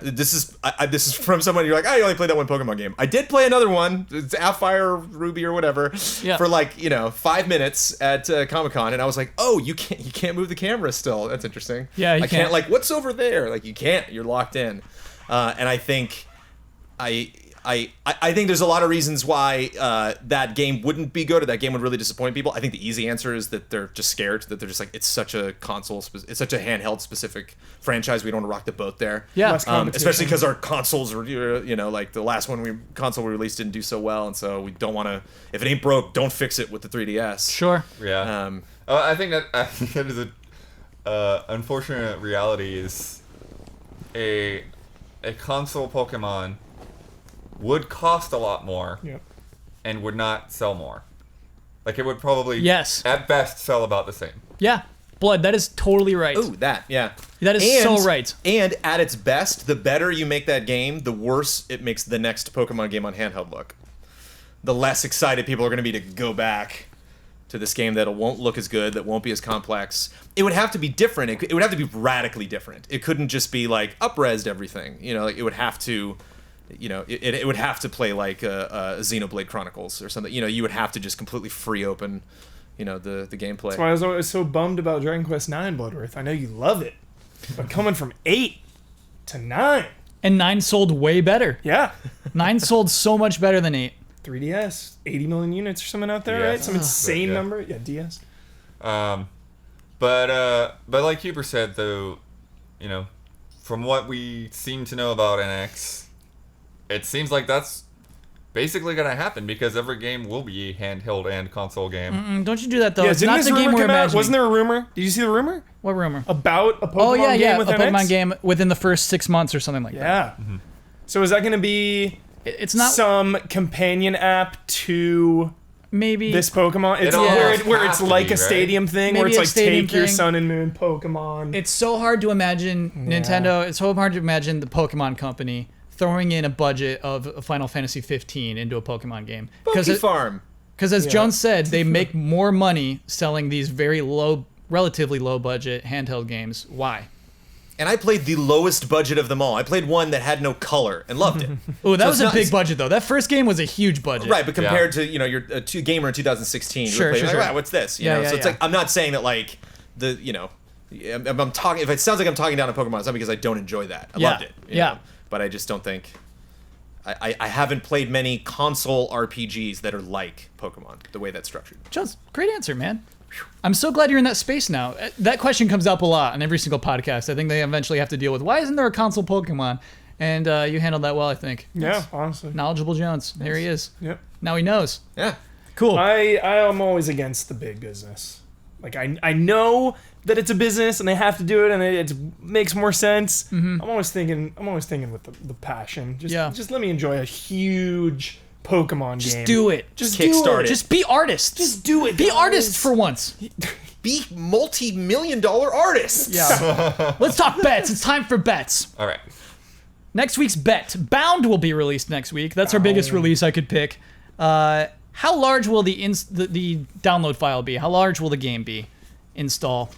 this is from someone. You're like, I only played that one Pokemon game. I did play another one. It's Sapphire, Ruby, or whatever. Yeah. For 5 minutes at Comic-Con, and I was like, oh, you can't move the camera still. That's interesting. Yeah, you I can't. can't. What's over there? You can't. You're locked in. And I think I think there's a lot of reasons why that game wouldn't be good, or that game would really disappoint people. I think the easy answer is that they're just scared, that they're just like, it's such a it's such a handheld specific franchise. We don't want to rock the boat there. Yeah. Less competition. Especially because our consoles were, the last console we released didn't do so well, and so we don't want to. If it ain't broke, don't fix it with the 3DS. Sure. Yeah. I think that is a unfortunate reality. Is a console Pokemon would cost a lot more and would not sell more. It would probably, at best, sell about the same. Yeah. Blood, that is totally right. Ooh, that is so right. And at its best, the better you make that game, the worse it makes the next Pokemon game on handheld look. The less excited people are going to be to go back to this game that won't look as good, that won't be as complex. It would have to be different. It would have to be radically different. It couldn't just be up-resed everything. It would have to, it would have to play like a Xenoblade Chronicles or something. You would have to just completely free open, the gameplay. That's why I was always so bummed about Dragon Quest IX Bloodworth. I know you love it, but coming from 8 to 9. And 9 sold way better. Yeah. 9 sold so much better than 8. 3DS, 80 million units or something out there, right? Some insane number. Yeah, DS. But like Huber said, though, from what we seem to know about NX, it seems like that's basically going to happen because every game will be handheld and console game. Don't you do that, though. Yeah, It's didn't not this the game rumor we're come out? imagining. Wasn't there a rumor? Did you see the rumor? What rumor? About a Pokemon game with a NX? Pokemon game within the first 6 months or something like that. Yeah. Mm-hmm. So is that going to be It's not some companion app to maybe this Pokemon? It's It'll where it's have to like be, a right? stadium thing, Maybe where it's a like stadium take your thing. Sun and Moon Pokemon. It's so hard to imagine Nintendo. It's so hard to imagine the Pokemon company throwing in a budget of Final Fantasy 15 into a Pokemon game. Farm. Because as Jones said, they make more money selling these very relatively low budget handheld games. Why? And I played the lowest budget of them all. I played one that had no color and loved it. Oh, that So was it's a big budget though. That first game was a huge budget. Right, but compared to your gamer in 2016, Sure, you're playing, sure. what's this? Yeah, yeah, so it's yeah. like, I'm not saying that I'm talking. If it sounds like I'm talking down to Pokemon, it's not because I don't enjoy that. I loved it. you know, but I just don't think. I haven't played many console RPGs that are like Pokemon, the way that's structured. Jones, great answer, man. I'm so glad you're in that space now. That question comes up a lot on every single podcast. I think they eventually have to deal with, why isn't there a console Pokemon? And you handled that well, I think. Yeah, honestly. Knowledgeable Jones. There he is. Yep. Now he knows. Yeah. Cool. I am always against the big business. I know that it's a business and they have to do it and it makes more sense. Mm-hmm. I'm always thinking with the passion. Just let me enjoy a huge Pokemon Just game. do it. Just Kickstart do it. Just be artists. Just do it. Be guys. artists for once. Be multi-million-dollar artists. Yeah. Let's talk bets. It's time for bets. All right. Next week's bet. Bound will be released next week. That's our biggest release I could pick. How large will the download file be? How large will the game be? Install.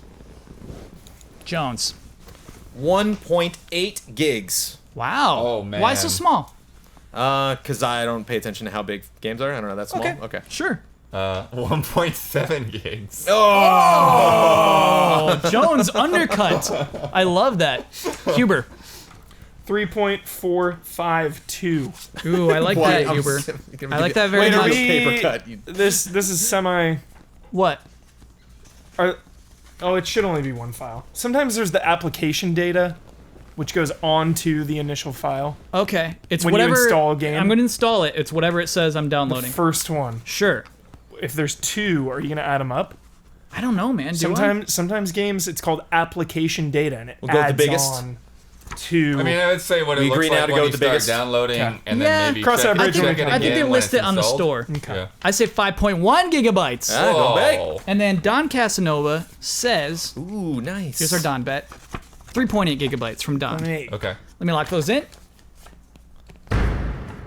Jones. 1.8 gigs. Wow. Oh, man. Why so small? Because I don't pay attention to how big games are. I don't know. That's small. Okay. Sure. 1.7 gigs. Oh, Jones undercut. I love that. Huber. 3.452. Ooh, I like that, Huber. I like that very Wait, are much. we- Paper cut. This is semi. What? Oh, it should only be one file. Sometimes there's the application data, which goes onto the initial file. Okay. It's When you whatever. install a game? I'm going to install it. It's whatever it says I'm downloading. First one. Sure. If there's two, are you gonna add them up? I don't know, man. Do I? Sometimes games it's called application data, and it We'll go with the adds biggest. on to. I mean, I would say what it We looks agree now like to when go you with the start biggest? downloading, Yeah. and Yeah, then maybe cross that check, bridge when we check it come. I think again they when list it's it on the installed. store. Okay. Yeah. I say 5.1 gigabytes. Ah, go big. Whoa. And then Don Casanova says, Ooh, nice. here's our Don bet, 3.8 gigabytes from Don. 1.8. Okay. Let me lock those in.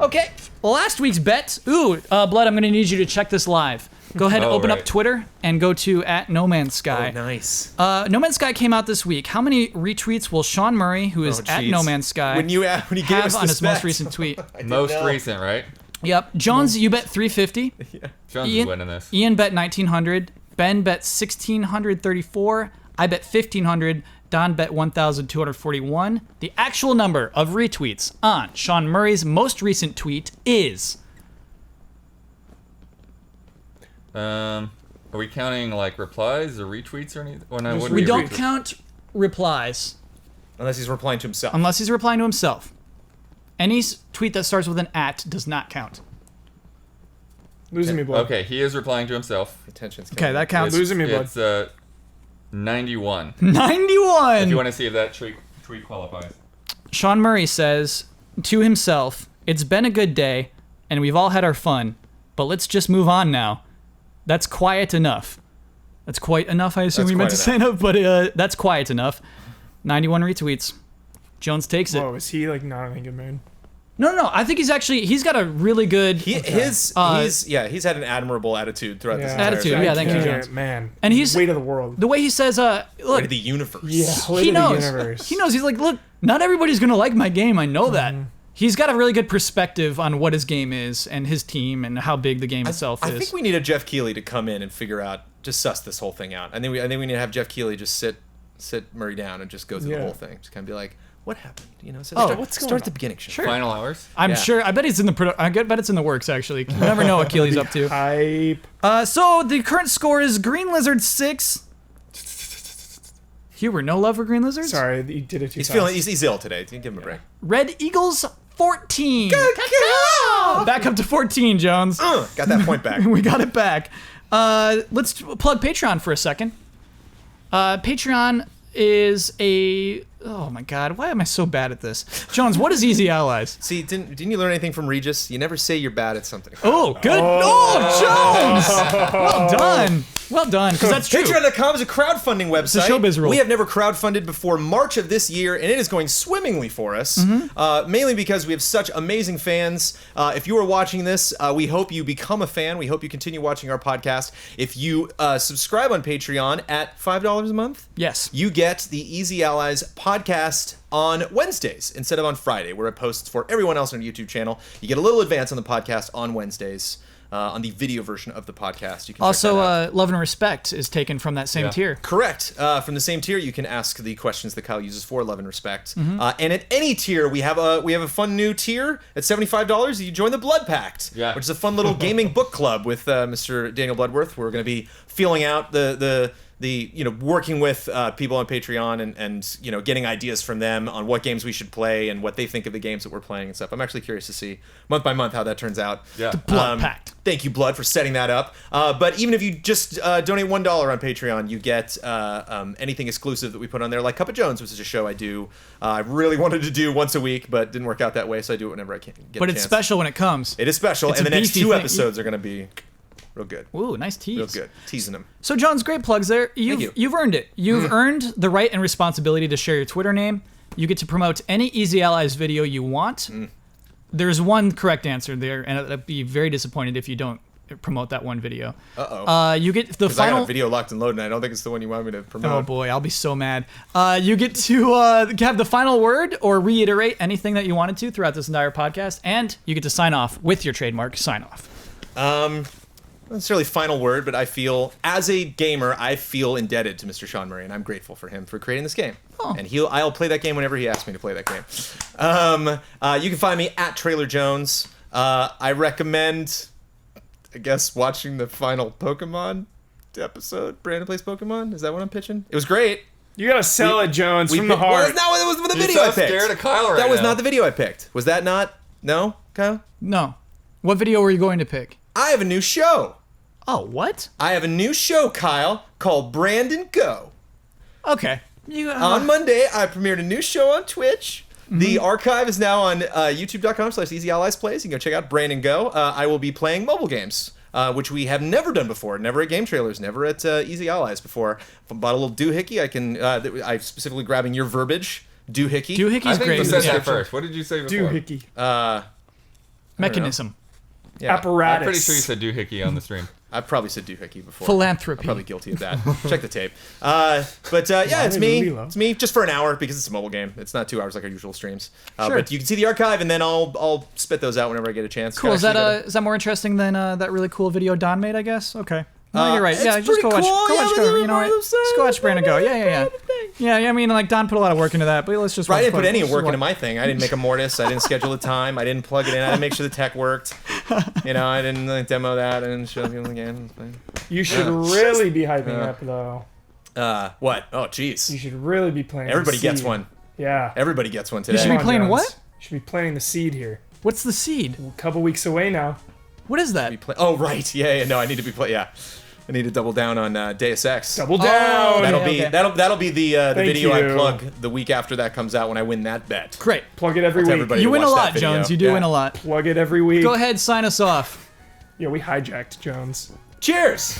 Okay, last week's bet. Ooh, Blood, I'm going to need you to check this live. Go ahead and open up Twitter and go to @NoManSky. Oh, nice. No Man's Sky came out this week. How many retweets will Sean Murray, who is at No Man's Sky, when you gave have us on this his bet? most recent tweet? Most recent, right? Yep. Jones, you bet 350. Jones is winning this. Ian bet 1900. Ben bet 1634. I bet 1500. Don bet 1,241. The actual number of retweets on Sean Murray's most recent tweet is... Are we counting like replies or retweets or anything? Or no, what do We we don't retweet? count replies Unless he's replying to himself. unless he's replying to himself. Any tweet that starts with an @ does not count. Losing me, Blood. Okay, he is replying to himself. Attention's Okay, that counts. Losing me, Blood. It's 91. 91! If you want to see if that tweet qualifies. Sean Murray says to himself, "It's been a good day, and we've all had our fun, but let's just move on now. That's quiet enough." That's quite enough, I assume That's he meant to quite say enough, but that's quiet enough. 91 retweets. Jones takes it. Whoa, is he like not in a good mood? No, I think he's got a really good He's had an admirable attitude throughout this entire Attitude, thing. yeah, thank you, Yeah, Jones. man. And he's- weight of the world. the way he says, Way look, to the universe. Yeah, weight he of the knows. universe. He knows. He's like, look, not everybody's gonna like my game. I know that. He's got a really good perspective on what his game is and his team and how big the game itself I is. think we need a Jeff Keighley to come in and figure out, just suss this whole thing out. I think we need to have Jeff Keighley just sit Murray down and just go through the Yeah. whole thing. Just kind of be like, what happened? You know, so Oh, start, what's going start at the on? beginning. Sean. Sure. Final hours. I'm Yeah. sure. I bet it's in the. I bet it's in the works. Actually, you never know what Keely's up to. Hype. So the current score is Green Lizard 6. Huber, no love for Green Lizards. Sorry, you did it too He's fast. he's ill today. Give him a break. Red Eagles 14. Back up to 14, Jones. Got that point back. We got it back. Let's plug Patreon for a second. Patreon is a... Oh my God, why am I so bad at this? Jones, what is Easy Allies? See, didn't you learn anything from Regis? You never say you're bad at something. Oh, good. Oh, Jones! Well done. Well done, because that's true. Patreon.com is a crowdfunding website. a showbiz rule. We have never crowdfunded before March of this year, and it is going swimmingly for us. Mainly because we have such amazing fans. If you are watching this, we hope you become a fan. We hope you continue watching our podcast. If you subscribe on Patreon at $5 a month, Yes. you get the Easy Allies podcast on Wednesdays instead of on Friday, where it posts for everyone else on our YouTube channel. You get a little advance on the podcast on Wednesdays. On the video version of the podcast. You can Also, check that out. Love and Respect is taken from that same Yeah. tier. Correct. From the same tier, you can ask the questions that Kyle uses for love and respect. And at any tier, we have a fun new tier at $75. You join the Blood Pact, Yeah. which is a fun little gaming book club with Mr. Daniel Bloodworth. We're going to be feeling out the working with people on Patreon and getting ideas from them on what games we should play and what they think of the games that we're playing and stuff. I'm actually curious to see month by month how that turns out. Yeah. Blood Pact. Thank you, Blood, for setting that up. But even if you just donate $1 on Patreon, you get anything exclusive that we put on there, like Cup of Jones, which is a show I do. I really wanted to do once a week, but didn't work out that way, so I do it whenever I can get But a it's chance. special when it comes. It is special, It's and a the next beefy two thing. episodes are going to be real good. Ooh, nice tease. Real good. Teasing them. So, John's great plugs there. you. You've earned it. You've earned the right and responsibility to share your Twitter name. You get to promote any Easy Allies video you want. There's one correct answer there, and I'd be very disappointed if you don't promote that one video. Uh-oh. You get the Because I got final... a video locked and loaded, and I don't think it's the one you want me to promote. Oh boy, I'll be so mad. You get to have the final word or reiterate anything that you wanted to throughout this entire podcast, and you get to sign off with your trademark sign off. Not necessarily final word, but I feel, as a gamer, I feel indebted to Mr. Sean Murray, and I'm grateful for him for creating this game. Oh. And I'll play that game whenever he asks me to play that game. You can find me at Trailer Jones. I recommend, I guess, watching the final Pokemon episode. Brandon plays Pokemon. Is that what I'm pitching? It was great. You gotta sell it, Jones, from the Well, heart. that's not that was the You're video so I picked. scared of Kyle right That was now. not the video I picked. Was that not? No, Kyle? No. What video were you going to pick? I have a new show. Oh, what? I have a new show, Kyle, called Brandon Go. Okay. You On Monday, I premiered a new show on Twitch. The archive is now on youtube.com/EasyAlliesPlays. You can go check out Brandon Go. I will be playing mobile games, which we have never done before. Never at Game Trailers, never at Easy Allies before. If I bought a little doohickey, I'm specifically grabbing your verbiage. Doohickey. Doohickey's I think great. you said Yeah. that first. What did you say before? Doohickey. Mechanism. Yeah. Apparatus. I'm pretty sure you said doohickey on the stream. I've probably said doohickey before. Philanthropy. I'm probably guilty of that. Check the tape. Yeah, it's me. It's me just for an hour because it's a mobile game. It's not 2 hours like our usual streams. Sure. But you can see the archive, and then I'll spit those out whenever I get a chance. Cool. Is Actually, that more interesting than that really cool video Don made? I guess. Okay. No, you're right. it's Yeah, just go pretty watch. cool. Go watch. Yeah, Go. You know what? Just go watch Brandon go. Yeah. Yeah. I mean, like Don put a lot of work into that, but let's just. Right, I watch didn't put any just work watch- into my thing. I didn't make a mortise. I didn't schedule the time. I didn't plug it in. I didn't make sure the tech worked. You know, I didn't demo that. I didn't show you again. You should really be hyping up though. What? Oh, You jeez. should really be playing. Everybody the gets seed. one. Yeah. Everybody gets one should today. be Come on, playing Jones. what? You should be planting the seed here. What's the seed? A couple weeks away now. What is that? Oh, right. Yeah. No, I need to be play. Yeah, I need to double down on Deus Ex. Double down. That'll Okay, be okay. that'll be the Thank video I you. plug the week after that comes out when I win that bet. Great. Plug it every week. everybody. You win a watch that lot, video. Jones. You do Yeah. win a lot. Plug it every week. Go ahead, sign us off. Yeah, we hijacked Jones. Cheers.